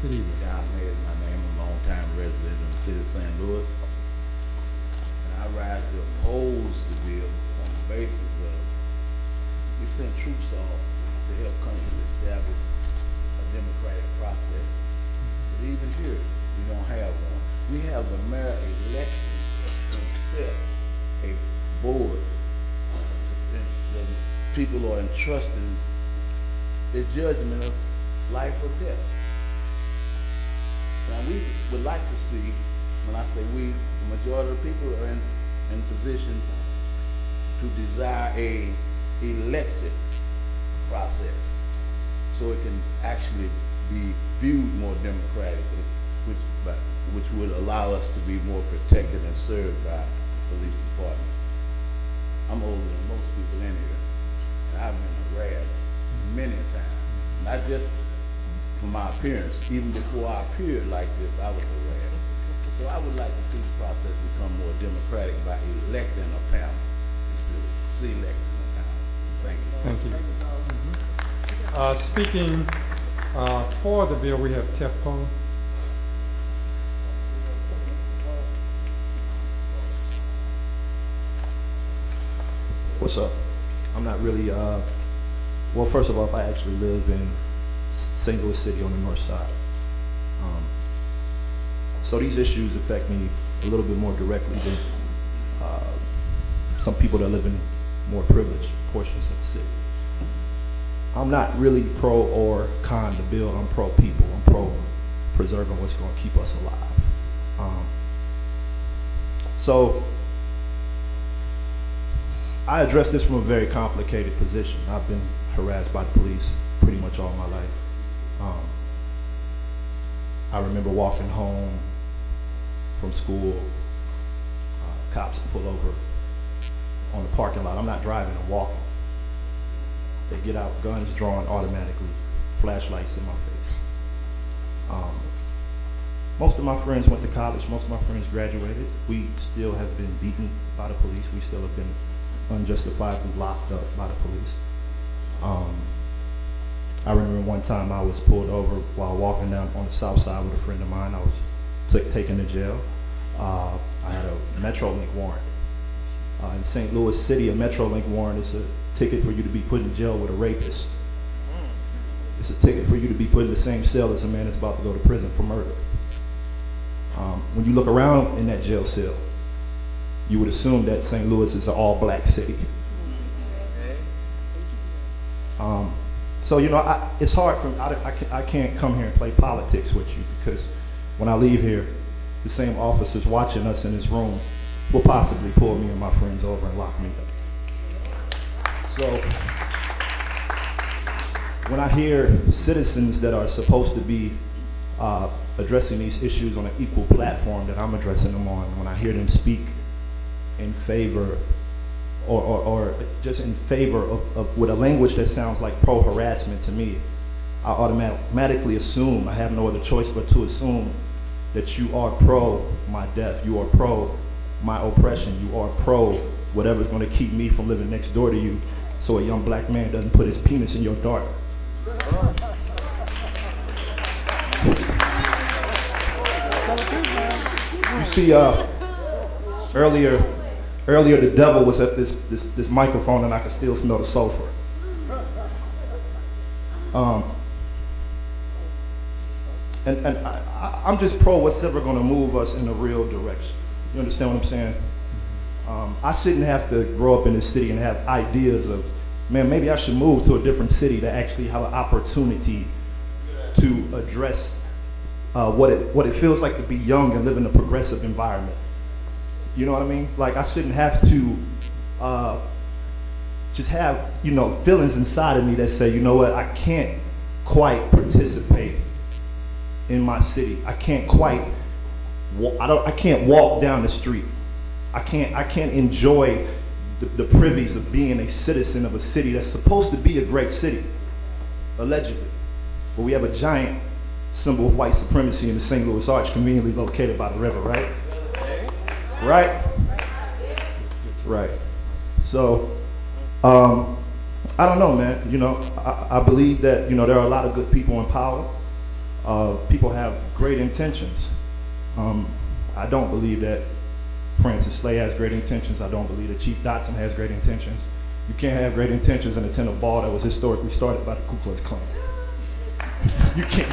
Good evening. John May is my name. I'm a longtime resident of the city of St. Louis. And I rise to oppose the bill on the basis of we send troops off to help countries establish a democratic process. But even here, we don't have one. We have the mayor elected himself a board. The people are entrusting the judgment of life or death. Now we would like to see, when I say we, the majority of the people are in position to desire a elected process, so it can actually be viewed more democratically, which would allow us to be more protected and served by the police department. I'm older than most people in here, and I've been harassed many times, not just for my appearance. Even before I appeared like this, I was harassed. So I would like to see the process become more democratic by electing a panel instead of selecting a panel. Thank you. Thank you. Speaking for the bill, we have Tef Pong. What's up? I'm not really, well, first of all, I actually live in St. Louis City on the north side. So these issues affect me a little bit more directly than some people that live in more privileged portions of the city. I'm not really pro or con the bill. I'm pro people. I'm pro preserving what's going to keep us alive. So I address this from a very complicated position. I've been harassed by the police pretty much all my life. I remember walking home from school, cops pull over on the parking lot. I'm not driving, I'm walking. They get out, guns drawn automatically, flashlights in my face. Most of my friends went to college, most of my friends graduated. We still have been beaten by the police. We still have been unjustifiably locked up by the police. I remember one time I was pulled over while walking down on the south side with a friend of mine. I was taken to jail. I had a MetroLink warrant. In St. Louis City, a MetroLink warrant is a ticket for you to be put in jail with a rapist. It's a ticket for you to be put in the same cell as a man that's about to go to prison for murder. When you look around in that jail cell, you would assume that St. Louis is an all-black city. So, you know, it's hard for me. I can't come here and play politics with you, because when I leave here, the same officers watching us in this room will possibly pull me and my friends over and lock me up. So when I hear citizens that are supposed to be addressing these issues on an equal platform that I'm addressing them on, when I hear them speak in favor or just in favor of with a language that sounds like pro-harassment to me, I automatically assume, I have no other choice but to assume that you are pro my death, you are pro my oppression, you are pro whatever's going to keep me from living next door to you so a young black man doesn't put his penis in your daughter. You see, earlier the devil was at this microphone and I could still smell the sulfur. And I'm just pro what's ever going to move us in a real direction. You understand what I'm saying? I shouldn't have to grow up in this city and have ideas of, man, maybe I should move to a different city to actually have an opportunity to address what it feels like to be young and live in a progressive environment. You know what I mean? Like, I shouldn't have to just have, you know, feelings inside of me that say, you know what, I can't quite participate in my city. I can't quite, I can't walk down the street. I can't enjoy the privies of being a citizen of a city that's supposed to be a great city, allegedly. But we have a giant symbol of white supremacy in the St. Louis Arch, conveniently located by the river, right? Right? Right. So, I don't know, man. You know, I believe that, you know, there are a lot of good people in power. people have great intentions. I don't believe that Francis Slay has great intentions. I don't believe that Chief Dotson has great intentions. You can't have great intentions and attend a ball that was historically started by the Ku Klux Klan. You can't.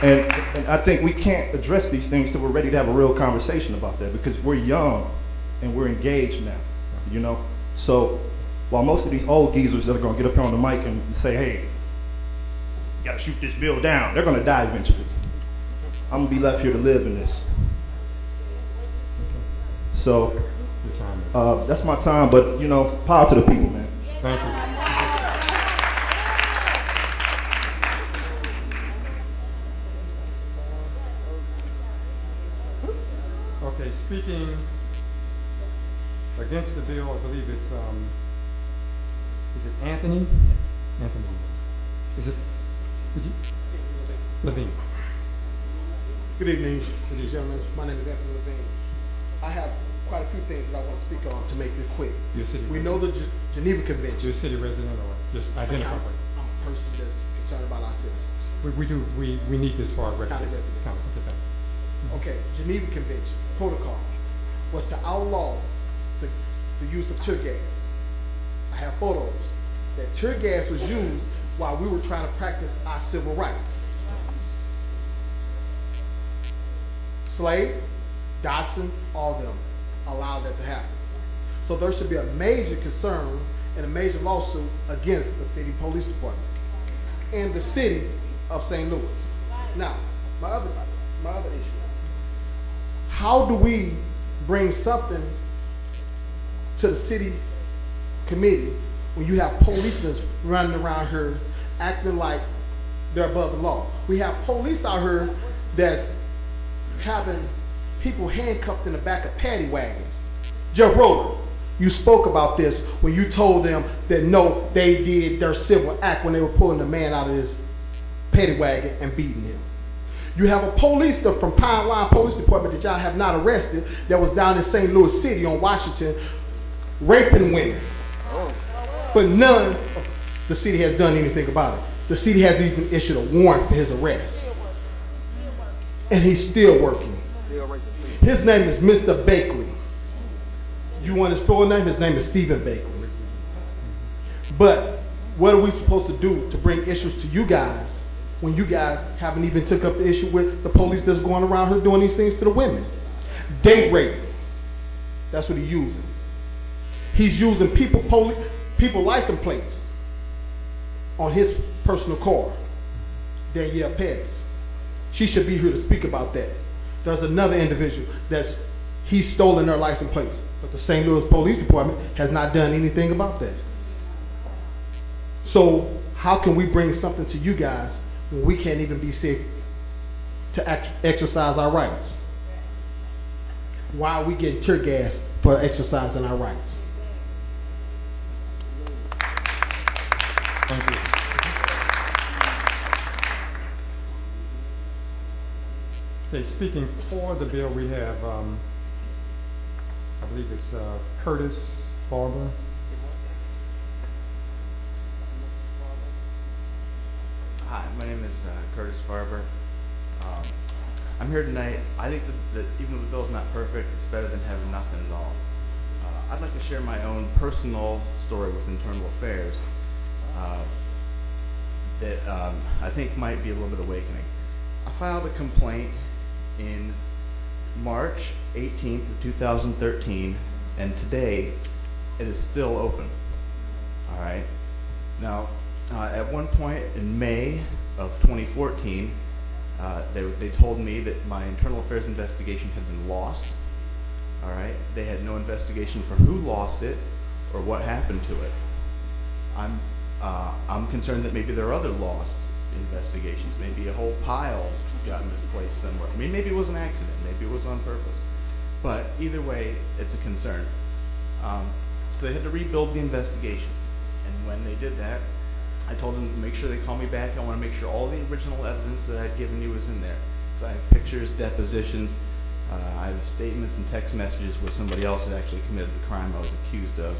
And I think we can't address these things till we're ready to have a real conversation about that, because we're young and we're engaged now, you know? So while most of these old geezers that are gonna get up here on the mic and say, hey, you gotta shoot this bill down, they're gonna die eventually. I'm gonna be left here to live in this. So that's my time, but you know, power to the people, man. Thank you. Okay, speaking against the bill, I believe it's, is it Anthony? Anthony. Is it, would you? Levine. Good evening, gentlemen. My name is Anthony Levine. I have quite a few things that I want to speak on to make this quick. You're a city we resident. know the Geneva Convention. You're a city resident or just identify? I'm a person that's concerned about our citizens. We need this for our record. County resident. Okay, Geneva Convention protocol was to outlaw the use of tear gas. I have photos that tear gas was used while we were trying to practice our civil rights. Slade, Dotson, all of them allowed that to happen. So there should be a major concern and a major lawsuit against the city police department and the city of St. Louis. Now, my other issue is, how do we bring something to the city committee when you have policemen running around here acting like they're above the law? We have police out here that's having people handcuffed in the back of paddy wagons. Jeff Roller, you spoke about this when you told them that no, they did their civil act when they were pulling the man out of his paddy wagon and beating him. You have a police from Pine Line Police Department that y'all have not arrested that was down in St. Louis City on Washington raping women. But none of the city has done anything about it. The city hasn't even issued a warrant for his arrest. And he's still working. His name is Mr. Bakley. You want his full name? His name is Stephen Bakley. But what are we supposed to do to bring issues to you guys when you guys haven't even took up the issue with the police that's going around here doing these things to the women? Date rape. That's what he's using. He's using people license plates on his personal car. Danielle Pettis. She should be here to speak about that. There's another individual he's stolen their license plates, but the St. Louis Police Department has not done anything about that. So how can we bring something to you guys when we can't even be safe to exercise our rights? Why are we getting tear gas for exercising our rights? Thank you. Okay, speaking for the bill, we have, I believe it's Curtis Farber. Hi, my name is Curtis Farber. I'm here tonight. I think that even though the bill's not perfect, it's better than having nothing at all. I'd like to share my own personal story with Internal Affairs that I think might be a little bit awakening. I filed a complaint in March 18th of 2013, and today it is still open. All right. Now, at one point in May of 2014, they told me that my internal affairs investigation had been lost. All right. They had no investigation for who lost it or what happened to it. I'm concerned that maybe there are other lost investigations. Maybe a whole pile got misplaced somewhere. I mean, maybe it was an accident. Maybe it was on purpose. But either way, it's a concern. So they had to rebuild the investigation. And when they did that, I told them to make sure they call me back. I want to make sure all the original evidence that I'd given you was in there. So I have pictures, depositions, I have statements and text messages where somebody else had actually committed the crime I was accused of.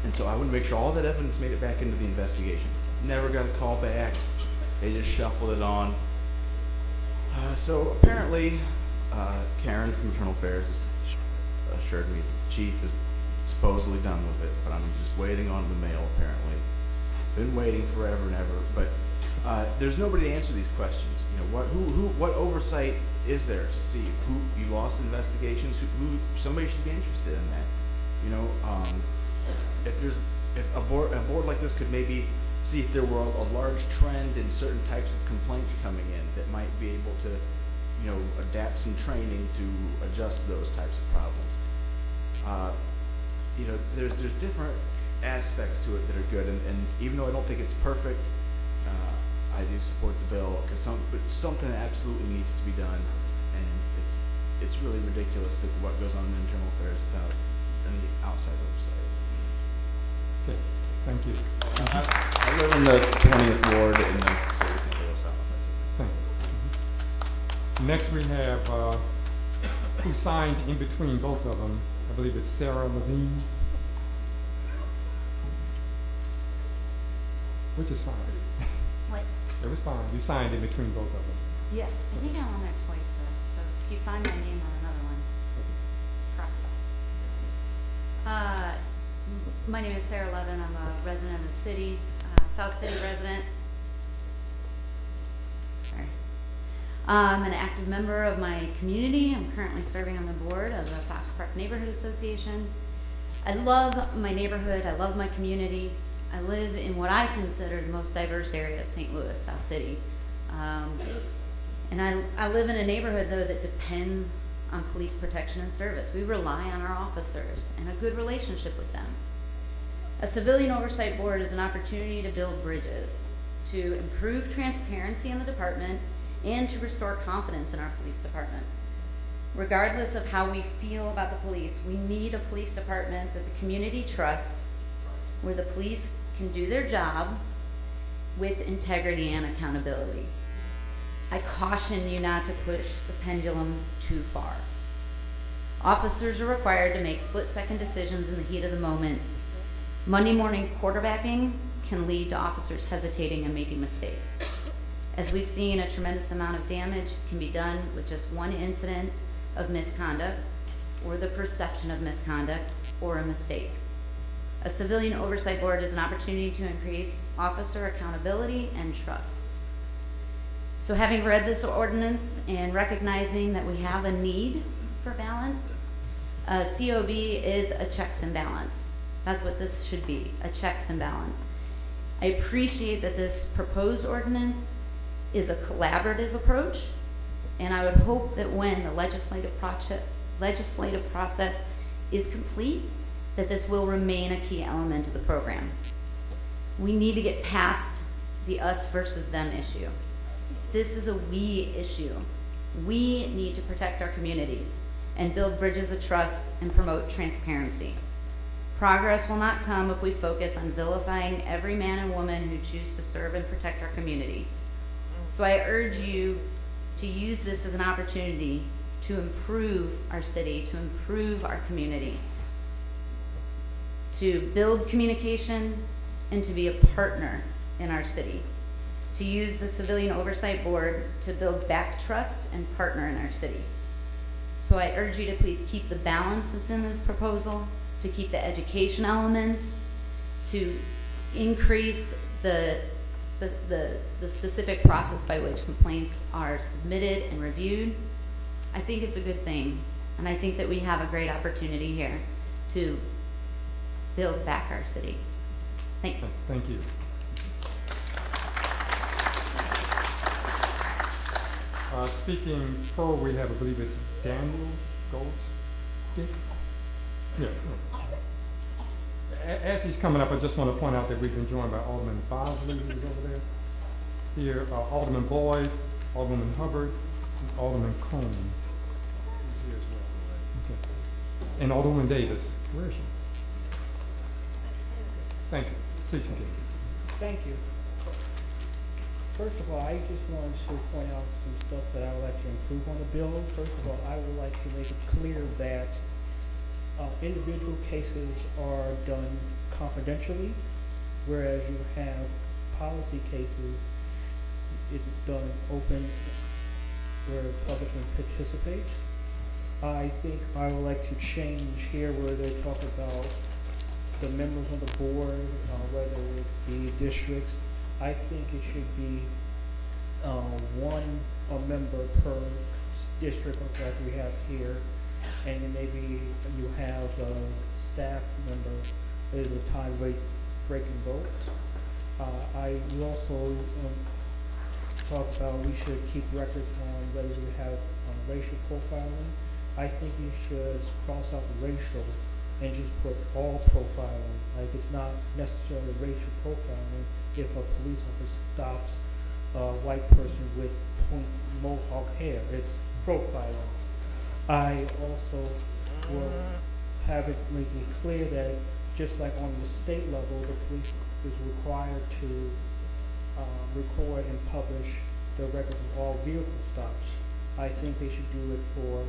And so I would make sure all that evidence made it back into the investigation. Never got a call back. They just shuffled it on. So apparently, Karen from Internal Affairs has assured me that the chief is supposedly done with it, but I'm just waiting on the mail apparently. Been waiting forever and ever, but there's nobody to answer these questions. You know, what oversight is there to see who you lost investigations? Who somebody should be interested in that. You know, if a board like this could maybe see if there were a large trend in certain types of complaints coming in that might be able to, you know, adapt some training to adjust those types of problems. You know, there's different aspects to it that are good, and even though I don't think it's perfect, I do support the bill because something absolutely needs to be done, and it's really ridiculous that what goes on in internal affairs without any outside oversight. Okay, thank you. I live in the 20th ward in the city of St. Louis. Thank you. Next we have who signed in between both of them. I believe it's Sarah Levine, which is fine. What? It was fine. You signed in between both of them. Yeah, I think I'm on there twice though. So if you find my name on another one, cross it off. My name is Sarah Levin. I'm a resident of the city, South City resident. Sorry. I'm an active member of my community. I'm currently serving on the board of the Fox Park Neighborhood Association. I love my neighborhood. I love my community. I live in what I consider the most diverse area of St. Louis, South City. And I live in a neighborhood, though, that depends on police protection and service. We rely on our officers and a good relationship with them. A civilian oversight board is an opportunity to build bridges, to improve transparency in the department, and to restore confidence in our police department. Regardless of how we feel about the police, we need a police department that the community trusts, where the police can do their job with integrity and accountability. I caution you not to push the pendulum too far. Officers are required to make split-second decisions in the heat of the moment. Monday morning quarterbacking can lead to officers hesitating and making mistakes. As we've seen, a tremendous amount of damage can be done with just one incident of misconduct, or the perception of misconduct, or a mistake. A civilian oversight board is an opportunity to increase officer accountability and trust. So having read this ordinance and recognizing that we have a need for balance, COB is a checks and balance. That's what this should be, a checks and balance. I appreciate that this proposed ordinance is a collaborative approach, and I would hope that when the legislative process is complete, that this will remain a key element of the program. We need to get past the us versus them issue. This is a we issue. We need to protect our communities and build bridges of trust and promote transparency. Progress will not come if we focus on vilifying every man and woman who choose to serve and protect our community. So I urge you to use this as an opportunity to improve our city, to improve our community, to build communication, and to be a partner in our city, to use the Civilian Oversight Board to build back trust and partner in our city. So I urge you to please keep the balance that's in this proposal, to keep the education elements, to increase the specific process by which complaints are submitted and reviewed. I think it's a good thing, and I think that we have a great opportunity here to build back our city. Thanks. Thank you. Speaking pro, we have, I believe it's Daniel Goldstick. Yeah. As he's coming up, I just want to point out that we've been joined by Alderman Bosley, who's over there. Here, Alderman Boyd, Alderman Hubbard, and Alderman Coleman. Who's here as well. Okay. And Alderman Davis. Where is she? Thank you. Please continue. Thank you. First of all, I just wanted to point out some stuff that I would like to improve on the bill. First of all, I would like to make it clear that individual cases are done confidentially, whereas you have policy cases, it's done open where the public can participate. I think I would like to change here where they talk about the members of the board, whether it be districts. I think it should be a member per district, like we have here, and then maybe you have a staff member that is a tie-breaking vote. We also talk about we should keep records on whether we have racial profiling. I think you should cross out the racial and just put all profiling. Like, it's not necessarily racial profiling if a police officer stops a white person with point mohawk hair. It's profiling. I also will have it make it clear that just like on the state level, the police is required to record and publish the records of all vehicle stops. I think they should do it for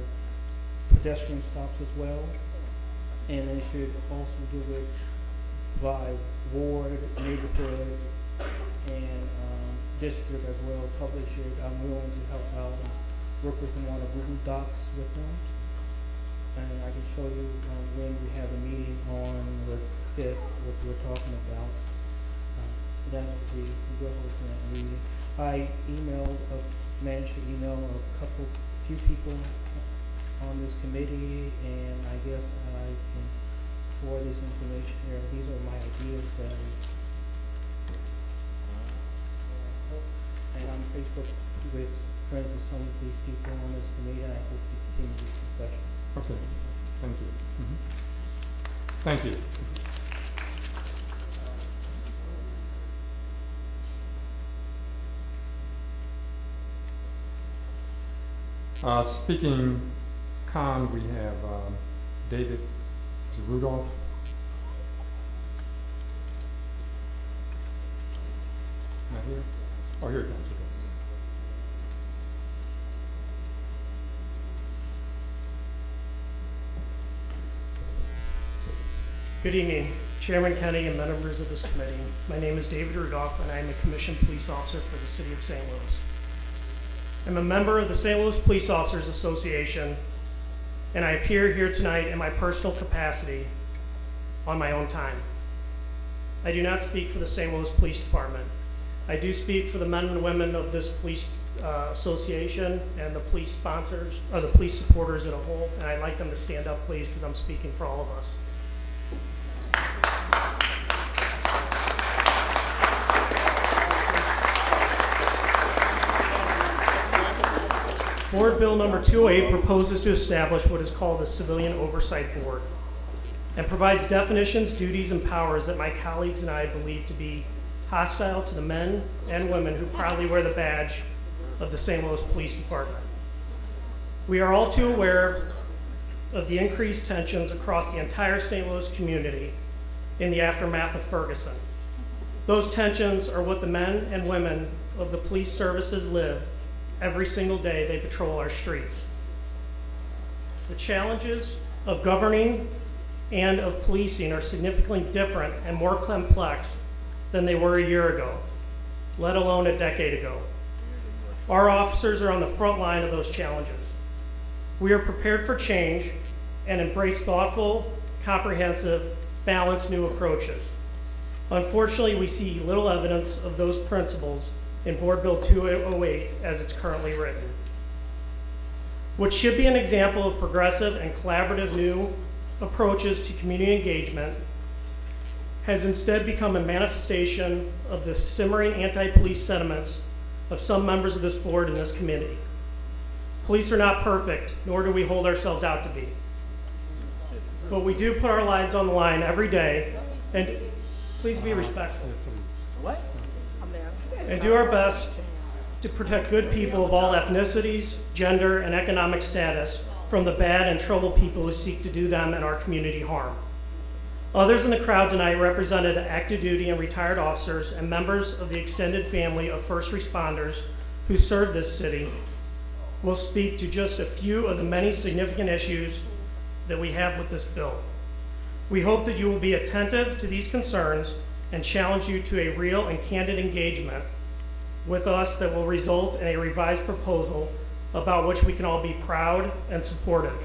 pedestrian stops as well, and they should also do it by ward, neighborhood, and district as well. Publish it. I'm willing to help out, work with them on a Google Docs with them, and I can show you when we have a meeting on the 5th what we're talking about. That will be we're hosting that meeting. I managed to email a few people on this committee, and I guess I can forward this information here. These are my ideas that and I'm Facebook with friends with some of these people on this committee, and I hope to continue this discussion. Okay, thank you. Thank you. Speaking con, we have David Rudolph. Not here? Oh, here it comes. Good evening, Chairman Kenny and members of this committee. My name is David Rudolph, and I am a commissioned police officer for the City of St. Louis. I'm a member of the St. Louis Police Officers Association, and I appear here tonight in my personal capacity on my own time. I do not speak for the St. Louis Police Department. I do speak for the men and women of this police association and the police sponsors, or the police supporters as a whole, and I'd like them to stand up, please, because I'm speaking for all of us. Board Bill number 208 proposes to establish what is called the Civilian Oversight Board and provides definitions, duties, and powers that my colleagues and I believe to be hostile to the men and women who proudly wear the badge of the St. Louis Police Department. We are all too aware of the increased tensions across the entire St. Louis community in the aftermath of Ferguson. Those tensions are what the men and women of the police services live every single day they patrol our streets. The challenges of governing and of policing are significantly different and more complex than they were a year ago, let alone a decade ago. Our officers are on the front line of those challenges. We are prepared for change and embrace thoughtful, comprehensive, balanced new approaches. Unfortunately, we see little evidence of those principles in Board Bill 208 as it's currently written. What should be an example of progressive and collaborative new approaches to community engagement has instead become a manifestation of the simmering anti-police sentiments of some members of this board and this committee. Police are not perfect, nor do we hold ourselves out to be. But we do put our lives on the line every day, and please be respectful. What? And do our best to protect good people of all ethnicities, gender, and economic status from the bad and troubled people who seek to do them and our community harm. Others in the crowd tonight represented active duty and retired officers and members of the extended family of first responders who serve this city will speak to just a few of the many significant issues that we have with this bill. We hope that you will be attentive to these concerns and challenge you to a real and candid engagement with us that will result in a revised proposal about which we can all be proud and supportive.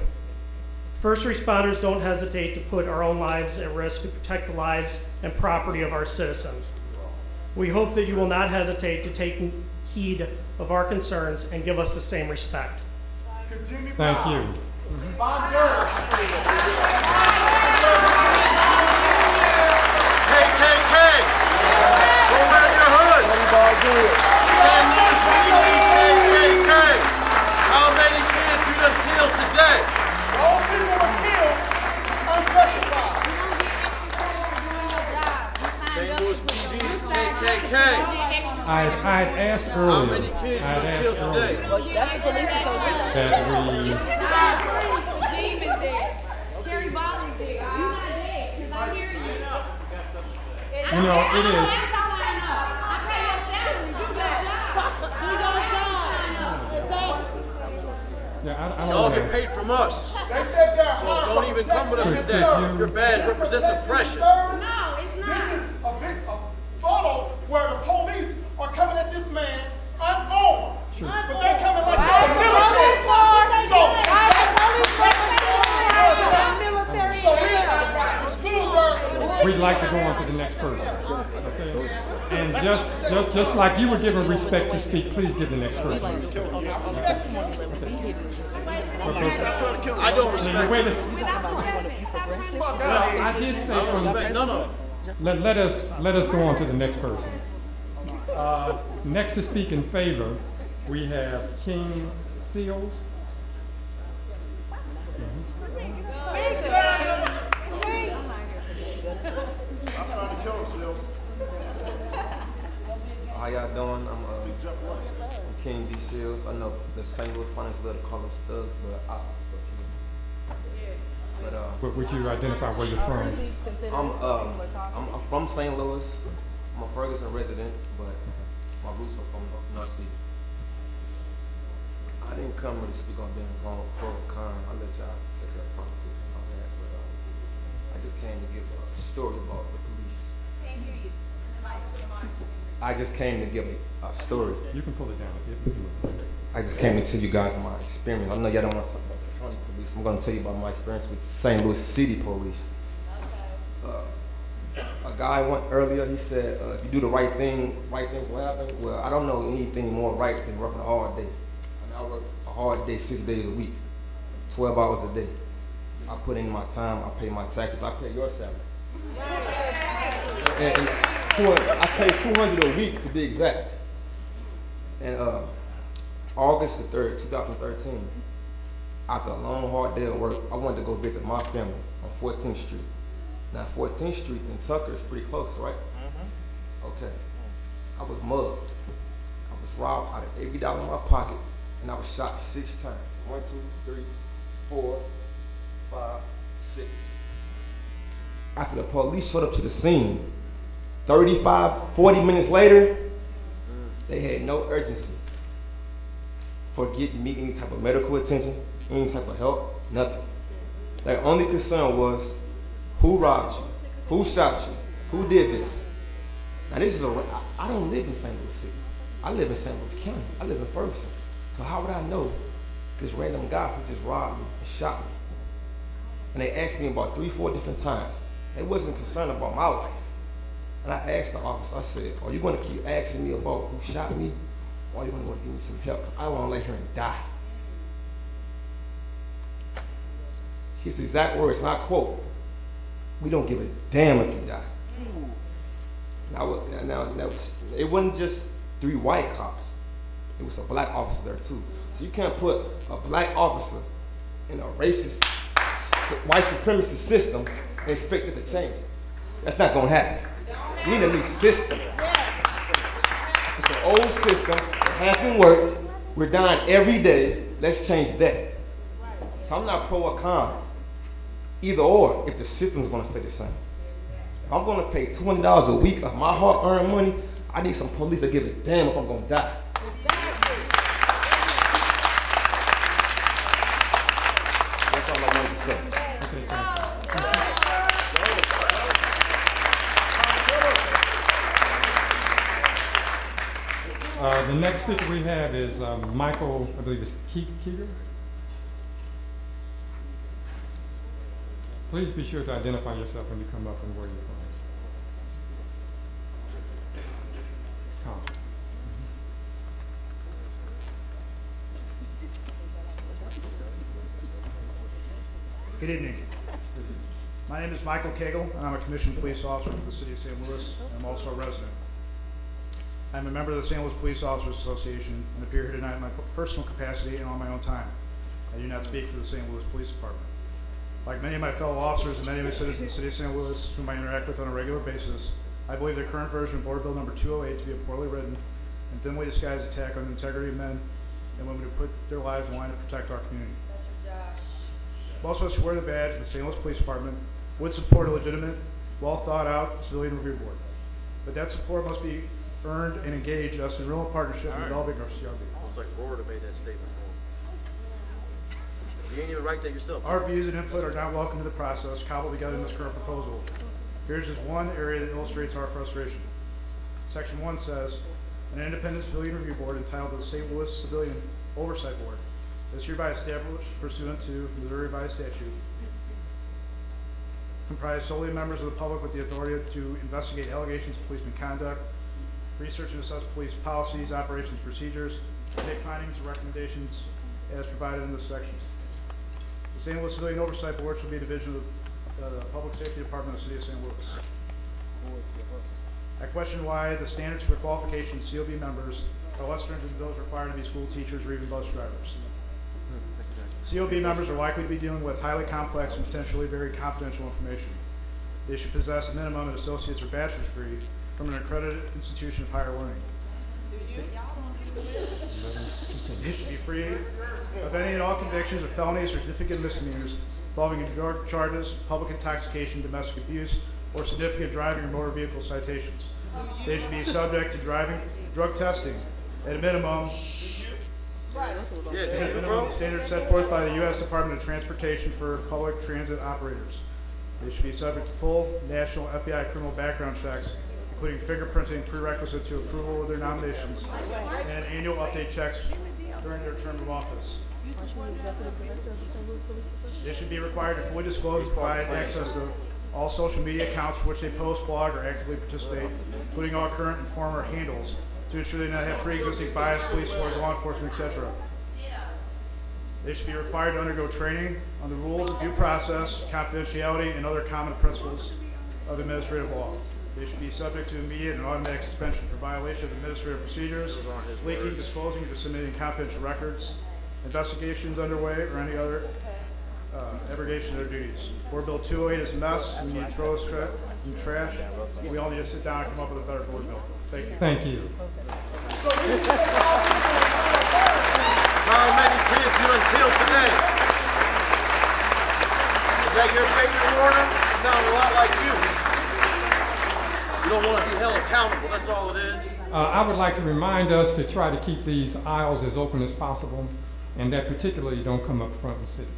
First responders don't hesitate to put our own lives at risk to protect the lives and property of our citizens. We hope that you will not hesitate to take heed of our concerns and give us the same respect. Thank you. KKK! Go wear your hood! KKK! How many kids you done killed today? All people were killed unjustified. St. Louis PD is KKK. I'd asked earlier. I'd asked earlier that you know, it is. Yeah, I Y'all don't get know. paid from us. They said they're so don't even come with us today. Your badge represents oppression. No, it's not. This is a photo where the police are coming at this man unarmed. Sure. But they're coming like they're military. We'd like to go on to the next person. Okay? And just like you were given respect to speak, please give the next person respect. I don't respect. I did say from. No. Let us go on to the next person. Next to speak in favor, we have King Seals. How y'all doing? I'm King D. Seals. I know the St. Louis Finance love to call us thugs, But would you identify where you're from? I'm from St. Louis. I'm a Ferguson resident, but my roots are from North City. I didn't come really speak on being pro or con. I'll let y'all take care of politics and all that, but I just came to give a story about the police. Can't hear you. I just came to give a story. You can pull it down. I just came to tell you guys my experience. I know y'all don't want to talk about the county police. I'm going to tell you about my experience with St. Louis City Police. A guy went earlier, he said, if you do the right thing, right things will happen. Well, I don't know anything more right than working a hard day. I mean, I work a hard day 6 days a week, 12 hours a day. I put in my time, I pay my taxes, I pay your salary. And I pay $200 a week to be exact. And August the 3rd, 2013, after a long, hard day of work, I wanted to go visit my family on 14th Street. Now, 14th Street in Tucker is pretty close, right? Okay. I was mugged. I was robbed out of every dollar in my pocket, and I was shot 6 times. 1, 2, 3, 4, 5, 6. After the police showed up to the scene, 35, 40 minutes later, they had no urgency for getting me any type of medical attention, any type of help, nothing. Their only concern was, who robbed you? Who shot you? Who did this? Now this is I don't live in St. Louis City. I live in St. Louis County. I live in Ferguson. So how would I know this random guy who just robbed me and shot me? And they asked me about 3, 4 different times. They wasn't concerned about my life. And I asked the officer, I said, are you going to keep asking me about who shot me? Or are you going to give me some help? I don't want to lay here and die. His exact words, and I quote, we don't give a damn if you die. It wasn't just 3 white cops. It was a black officer there too. So you can't put a black officer in a racist, white supremacist system and expect it to change. That's not going to happen. We need a new system. It's an old system. It hasn't worked. We're dying every day. Let's change that. So I'm not pro or con. Either or, if the system's going to stay the same. If I'm going to pay $200 a week of my hard-earned money, I need some police that give a damn if I'm going to die. That's all I wanted to say. The next speaker we have is Michael, I believe it's Keeger. Please be sure to identify yourself when you come up and where you're from. Come. Good evening. My name is Michael Cagle, and I'm a commissioned police officer for the city of St. Louis, and I'm also a resident. I'm a member of the St. Louis Police Officers Association and appear here tonight in my personal capacity and on my own time. I do not speak for the St. Louis Police Department. Like many of my fellow officers and many of the citizens of the city of St. Louis whom I interact with on a regular basis, I believe the current version of Board Bill number 208 to be a poorly written and thinly disguised attack on the integrity of men and women who put their lives on the line to protect our community. Most of us who wear the badge of the St. Louis Police Department would support a legitimate, well thought out civilian review board. But that support must be earned and engage us in real partnership in developing our CRB. Looks like Florida made that statement for him. You ain't even write that yourself. Our views and input are not welcome to the process cobbled together in this current proposal. Here's just one area that illustrates our frustration. Section 1 says, an independent civilian review board entitled the St. Louis Civilian Oversight Board is hereby established pursuant to Missouri Revised Statute, comprised solely of members of the public with the authority to investigate allegations of policeman conduct, research and assess police policies, operations, procedures, and make findings and recommendations as provided in this section. The St. Louis Civilian Oversight Board shall be a division of the Public Safety Department of the City of St. Louis. I question why the standards for qualification of COB members are less stringent than those required to be school teachers or even bus drivers. COB members are likely to be dealing with highly complex and potentially very confidential information. They should possess a minimum an associate's or bachelor's degree from an accredited institution of higher learning. They should be free of any and all convictions of felonies or significant misdemeanors involving drug charges, public intoxication, domestic abuse, or significant driving or motor vehicle citations. They should be subject to drug testing at a minimum. Standards set forth by the U.S. Department of Transportation for public transit operators. They should be subject to full national FBI criminal background checks, including fingerprinting prerequisite to approval of their nominations, and annual update checks during their term of office. They should be required to fully disclose and provide access to all social media accounts for which they post, blog, or actively participate, including all current and former handles, to ensure they do not have pre-existing bias, police force, law enforcement, etc. They should be required to undergo training on the rules of due process, confidentiality, and other common principles of administrative law. They should be subject to immediate and automatic suspension for violation of administrative procedures, leaking, disclosing, or disseminating confidential records, investigations underway, or any other abrogation of their duties. Board Bill 208 is a mess. We need to throw this in the trash. We all need to sit down and come up with a better board bill. Thank you. Thank you. How many kids you done killed today? Is that your favorite warner? It sounds a lot like you. You don't want to be held accountable, that's all it is. I would like to remind us to try to keep these aisles as open as possible, and that particularly don't come up front and sit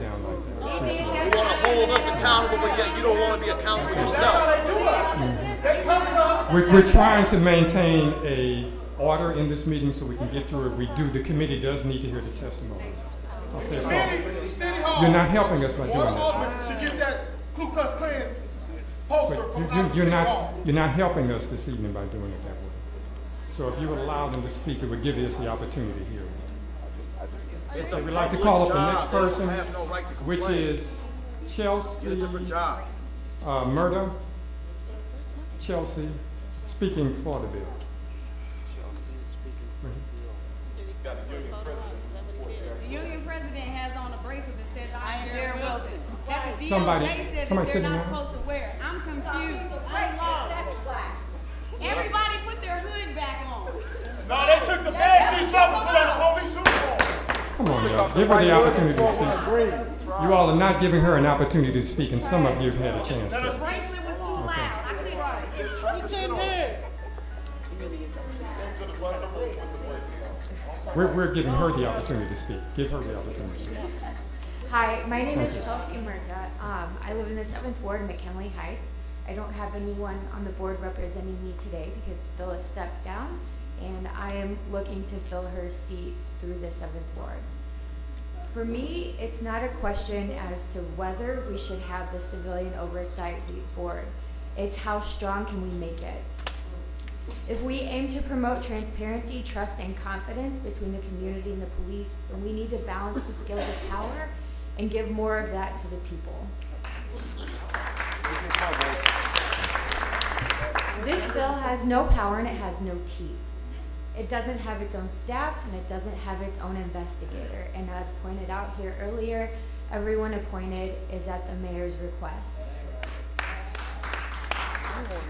down like that. You want to hold us accountable, but yet you don't want to be accountable yourself. We're trying to maintain a order in this meeting so we can get through it. The committee does need to hear the testimony. Okay, so you're not helping us by doing that. Should get that Ku Klux Klan poster from You're not helping us this evening by doing it that way. So if you would allow them to speak, it would give us the opportunity here. So we'd like to call up the next person, which is Chelsea Murder. Chelsea, speaking for the bill. The union president has on a bracelet that says I am Derrick Robinson. That's a Somebody said sitting they're not there. supposed to wear. I'm confused. Everybody put their hood back on. No, they took the bad sheets off and put on a police uniform. Come on, y'all. Give her the opportunity to speak. You all are not giving her an opportunity to speak, and some of you have had a chance The to. bracelet was too loud. I couldn't hear. We're giving her the opportunity to speak. Give her the opportunity to speak. Hi, my name is Chelsea Murta. I live in the 7th Ward, McKinley Heights. I don't have anyone on the board representing me today because Bill has stepped down, and I am looking to fill her seat through the 7th Ward. For me, it's not a question as to whether we should have the Civilian Oversight Board. It's how strong can we make it. If we aim to promote transparency, trust, and confidence between the community and the police, then we need to balance the scales of power and give more of that to the people. This bill has no power and it has no teeth. It doesn't have its own staff and it doesn't have its own investigator. And as pointed out here earlier, everyone appointed is at the mayor's request.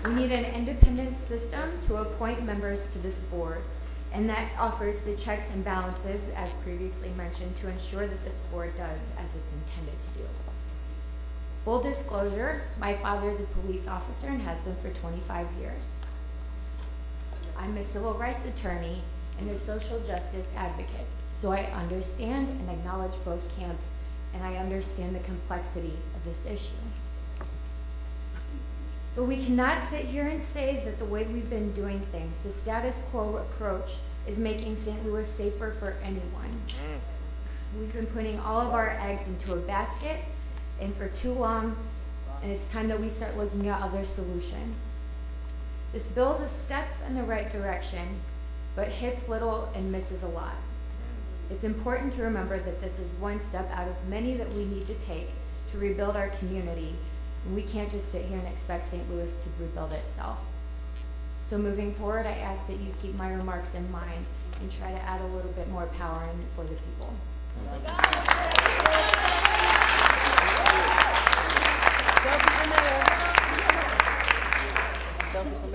We need an independent system to appoint members to this board, and that offers the checks and balances, as previously mentioned, to ensure that this board does as it's intended to do. Full disclosure, my father is a police officer and has been for 25 years. I'm a civil rights attorney and a social justice advocate, so I understand and acknowledge both camps, and I understand the complexity of this issue. But we cannot sit here and say that the way we've been doing things, the status quo approach, is making St. Louis safer for anyone. We've been putting all of our eggs into a basket, and for too long, and it's time that we start looking at other solutions. This bill is a step in the right direction, but hits little and misses a lot. It's important to remember that this is one step out of many that we need to take to rebuild our community, and we can't just sit here and expect St. Louis to rebuild itself. So moving forward, I ask that you keep my remarks in mind and try to add a little bit more power in for the people.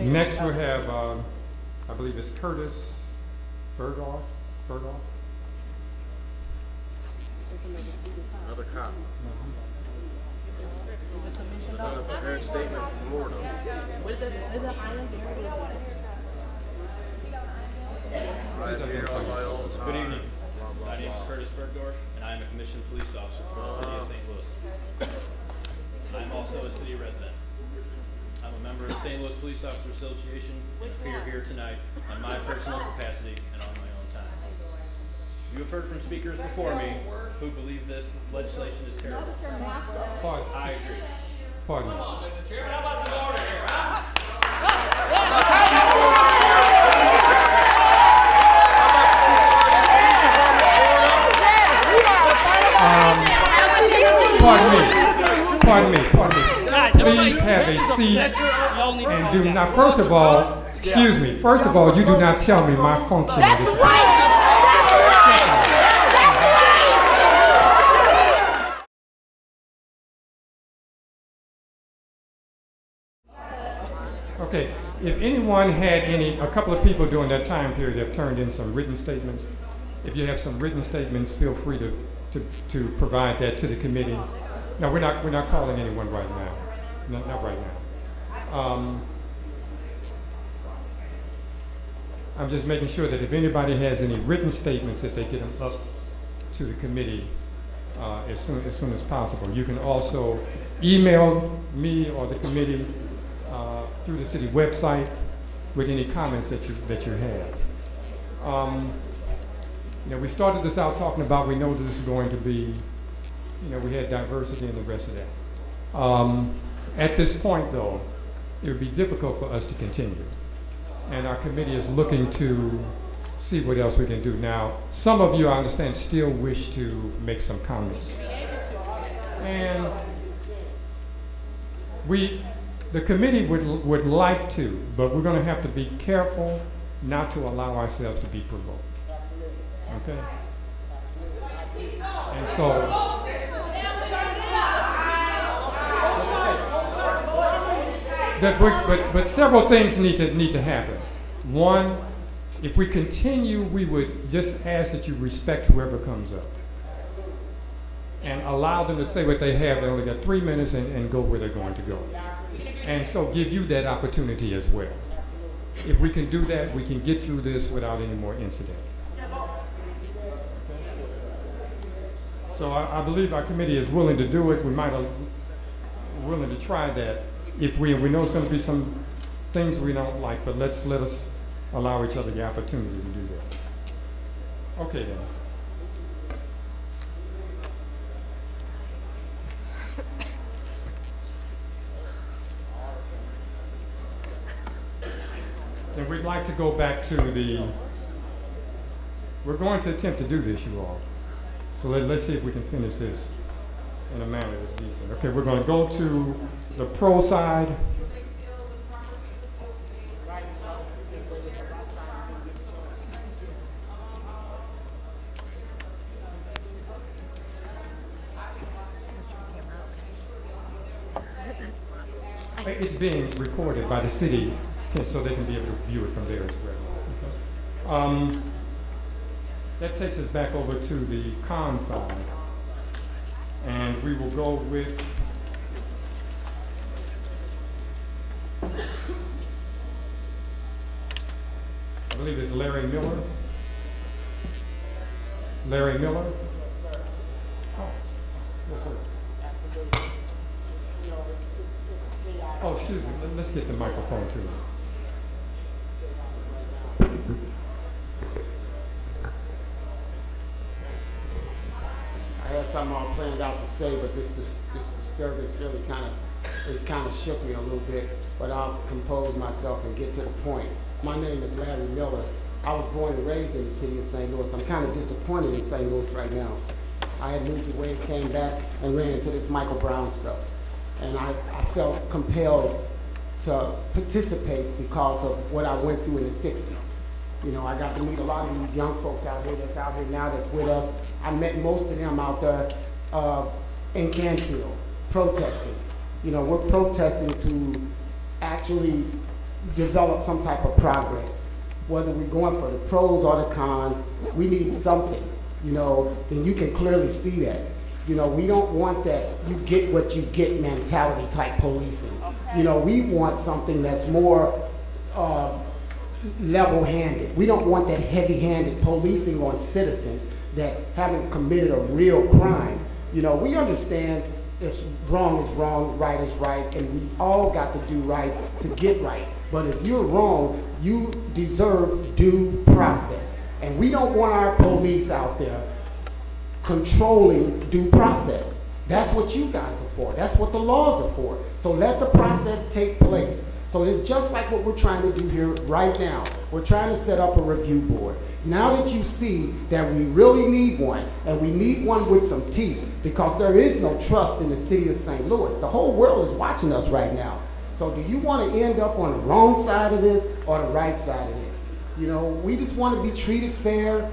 Next we have, I believe it's Curtis Berghoff. Another cop. Another prepared statement from Florida. Good evening. My name is Curtis Bergdorf, and I am a commissioned police officer for the city of St. Louis. I am also a city resident. I'm a member of the St. Louis Police Officer Association and appear here tonight on my personal capacity and on my own time. You have heard from speakers before me who believe this legislation is terrible. I agree. Pardon me. Mr. Chairman, how about some order here, huh? Pardon me. Please have a seat and do not, first of all, excuse me, first of all, you do not tell me my function. That's right! Okay, if anyone had a couple of people during that time period have turned in some written statements. If you have some written statements, feel free to provide that to the committee. No, we're not calling anyone right now. Not right now. I'm just making sure that if anybody has any written statements, that they get them up to the committee as soon as possible. You can also email me or the committee through the city website with any comments that you have. We started this out talking about, we know this is going to be, we had diversity and the rest of that. At this point, though, it would be difficult for us to continue. And our committee is looking to see what else we can do. Now, some of you, I understand, still wish to make some comments. And the committee would like to, but we're going to have to be careful not to allow ourselves to be provoked. Okay? And so, but several things need to happen. One, if we continue, we would just ask that you respect whoever comes up and allow them to say what they have. They only got 3 minutes and go where they're going to go. And so give you that opportunity as well. If we can do that, we can get through this without any more incident. So I believe our committee is willing to do it. We might have willing to try that. If we know it's going to be some things we don't like, but let us allow each other the opportunity to do that. Okay then. And we'd like to go back to we're going to attempt to do this, you all. So let's see if we can finish this in a manner that's decent. Okay, we're going to go to the pro side. It's being recorded by the city, so they can be able to view it from there as well. Okay. That takes us back over to the con side. And we will go with I believe it's Larry Miller. Larry Miller? Oh, yes, sir. Oh, excuse me. Let's get the microphone too. I had something all planned out to say, but this disturbance really kind of shook me a little bit. But I'll compose myself and get to the point. My name is Larry Miller. I was born and raised in the city of St. Louis. I'm kind of disappointed in St. Louis right now. I had moved away, came back, and ran into this Michael Brown stuff. And I felt compelled to participate because of what I went through in the 60s. You know, I got to meet a lot of these young folks out here that's out here now that's with us. I met most of them out there in Canfield, protesting. You know, we're protesting to actually develop some type of progress. Whether we're going for the pros or the cons, we need something, you know, and you can clearly see that. You know, we don't want that you get what you get mentality type policing. Okay. You know, we want something that's more level-handed. We don't want that heavy-handed policing on citizens that haven't committed a real crime. You know, we understand if wrong is wrong, right is right, and we all got to do right to get right. But if you're wrong, you deserve due process. And we don't want our police out there controlling due process. That's what you guys are for. That's what the laws are for. So let the process take place. So it's just like what we're trying to do here right now. We're trying to set up a review board. Now that you see that we really need one, and we need one with some teeth, because there is no trust in the city of St. Louis. The whole world is watching us right now. So do you want to end up on the wrong side of this or the right side of this? You know, we just want to be treated fair,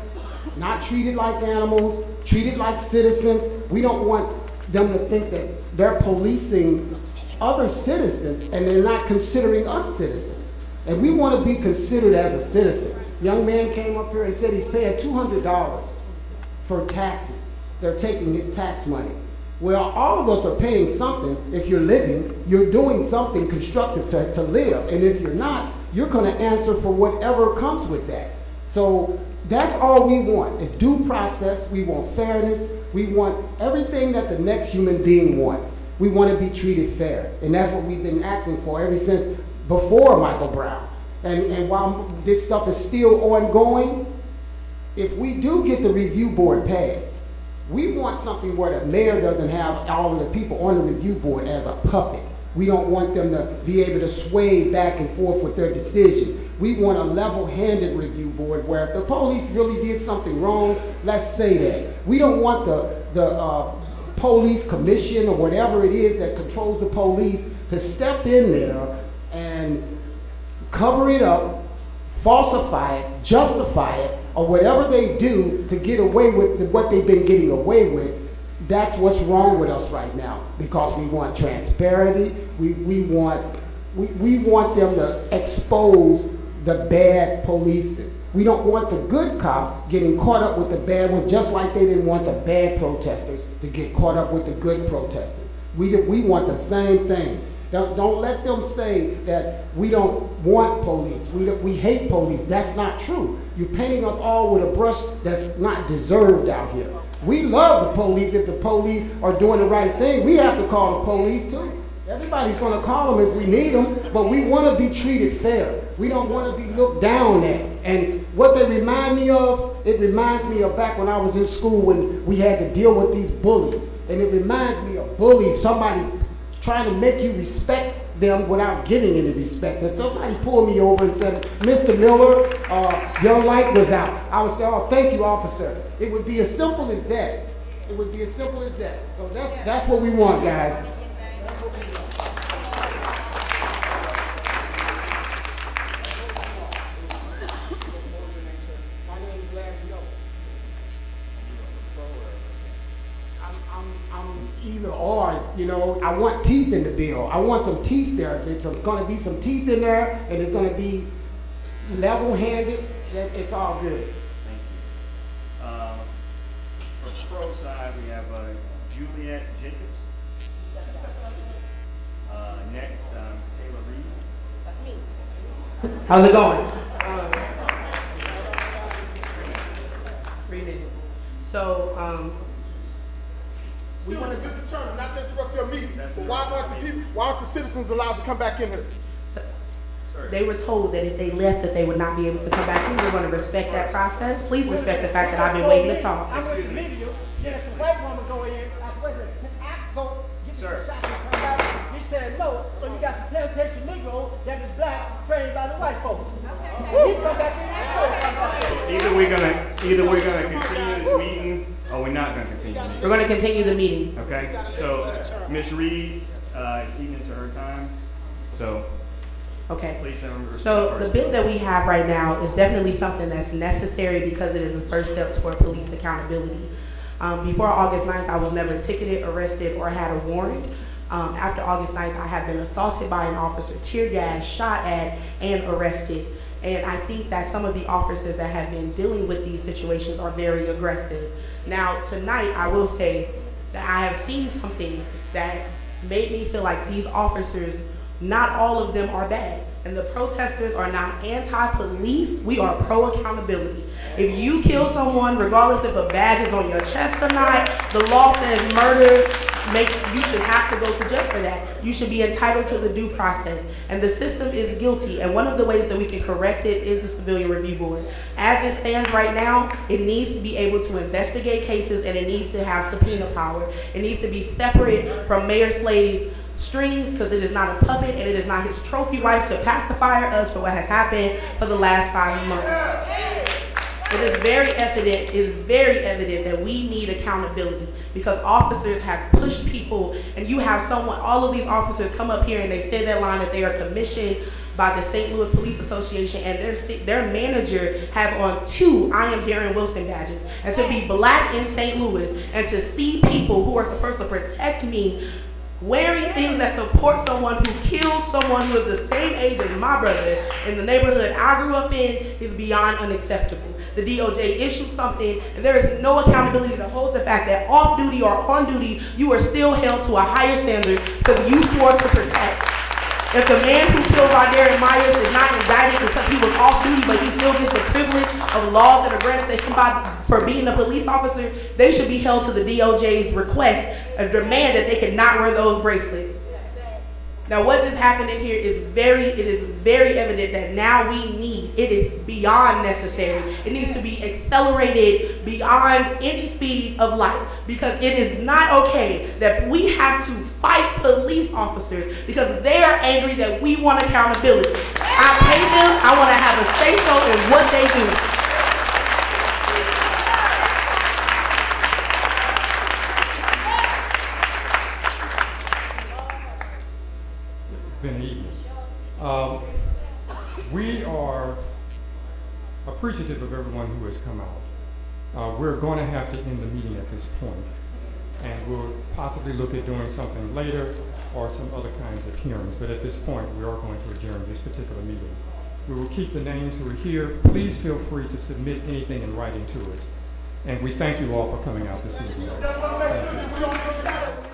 not treated like animals, treated like citizens. We don't want them to think that they're policing other citizens and they're not considering us citizens. And we want to be considered as a citizen. Young man came up here and said he's paying $200 for taxes. They're taking his tax money. Well, all of us are paying something. If you're living, you're doing something constructive to live. And if you're not, you're going to answer for whatever comes with that. So that's all we want is due process. We want fairness. We want everything that the next human being wants. We want to be treated fair. And that's what we've been asking for ever since before Michael Brown. And while this stuff is still ongoing, if we do get the review board passed, we want something where the mayor doesn't have all of the people on the review board as a puppet. We don't want them to be able to sway back and forth with their decision. We want a level-handed review board where if the police really did something wrong, let's say that. We don't want the police commission or whatever it is that controls the police to step in there and cover it up, falsify it, justify it, or whatever they do to get away with what they've been getting away with. That's what's wrong with us right now, because we want transparency. We want them to expose the bad polices. We don't want the good cops getting caught up with the bad ones, just like they didn't want the bad protesters to get caught up with the good protesters. We want the same thing. Don't let them say that we don't want police. We hate police. That's not true. You're painting us all with a brush that's not deserved out here. We love the police if the police are doing the right thing. We have to call the police too. Everybody's going to call them if we need them, but we want to be treated fair. We don't want to be looked down at. And what they remind me of, it reminds me of back when I was in school when we had to deal with these bullies. And it reminds me of bullies, somebody trying to make you respect them without getting any respect. If somebody pulled me over and said, Mr. Miller, your light was out, I would say, oh, thank you, officer. It would be as simple as that. It would be as simple as that. So that's what we want, guys. Either or, you know, I want teeth in the bill. I want some teeth there. There's going to be some teeth in there, and it's going to be level-handed. It's all good. Thank you. For the pro side, we have Juliet Jacobs. Next, Taylor Reed. That's me. How's it going? 3 minutes. So, we wanted to. Mr. Turner, not to interrupt your meeting, but why aren't the citizens allowed to come back in here? They were told that if they left, that they would not be able to come back in. We're going to respect that process. Please respect the fact that I've been waiting to talk. I went to video, then if the white woman go in, I said, I go get you some shots and come back. He said no, so you got the plantation Negro that is black, trained by the white folks. Okay. He come back in Either we're gonna continue this meeting, or we're not gonna continue the meeting. We're going to continue the meeting. Okay. So Ms. Reed is eating into her time. So. Okay. Please have her so the bill that we have right now is definitely something that's necessary because it is the first step toward police accountability. Before August 9th, I was never ticketed, arrested, or had a warrant. After August 9th, I have been assaulted by an officer, tear gas, shot at, and arrested. And I think that some of the officers that have been dealing with these situations are very aggressive. Now, tonight, I will say that I have seen something that made me feel like these officers, not all of them are bad. And the protesters are not anti-police, we are pro-accountability. If you kill someone, regardless if a badge is on your chest or not, the law says murder you should have to go to jail for that. You should be entitled to the due process. And the system is guilty. And one of the ways that we can correct it is the Civilian Review Board. As it stands right now, it needs to be able to investigate cases and it needs to have subpoena power. It needs to be separate from Mayor Slade's strings because it is not a puppet and it is not his trophy wife to pacify us for what has happened for the last 5 months. It is very evident that we need accountability because officers have pushed people and you have all of these officers come up here and they say that line that they are commissioned by the St. Louis Police Association and their manager has on 2 I Am Derrick Wilson badges. And to be black in St. Louis and to see people who are supposed to protect me wearing things that support someone who killed someone who is the same age as my brother in the neighborhood I grew up in is beyond unacceptable. The DOJ issued something and there is no accountability to hold the fact that off duty or on duty you are still held to a higher standard because you swore to protect. If the man who killed Derrick Myers is not indicted because he was off duty but he still gets the privilege of laws that are granted to him for being a police officer, they should be held to the DOJ's request and demand that they cannot wear those bracelets. Now what just happened in here is very evident that now it is beyond necessary. It needs to be accelerated beyond any speed of light because it is not okay that we have to fight police officers because they are angry that we want accountability. I pay them, I want to have a say-so in what they do. Good evening. We are appreciative of everyone who has come out. We're going to have to end the meeting at this point, and we'll possibly look at doing something later or some other kinds of hearings, but at this point we are going to adjourn this particular meeting. We will keep the names who are here. Please feel free to submit anything in writing to us, and we thank you all for coming out this evening. Thank you.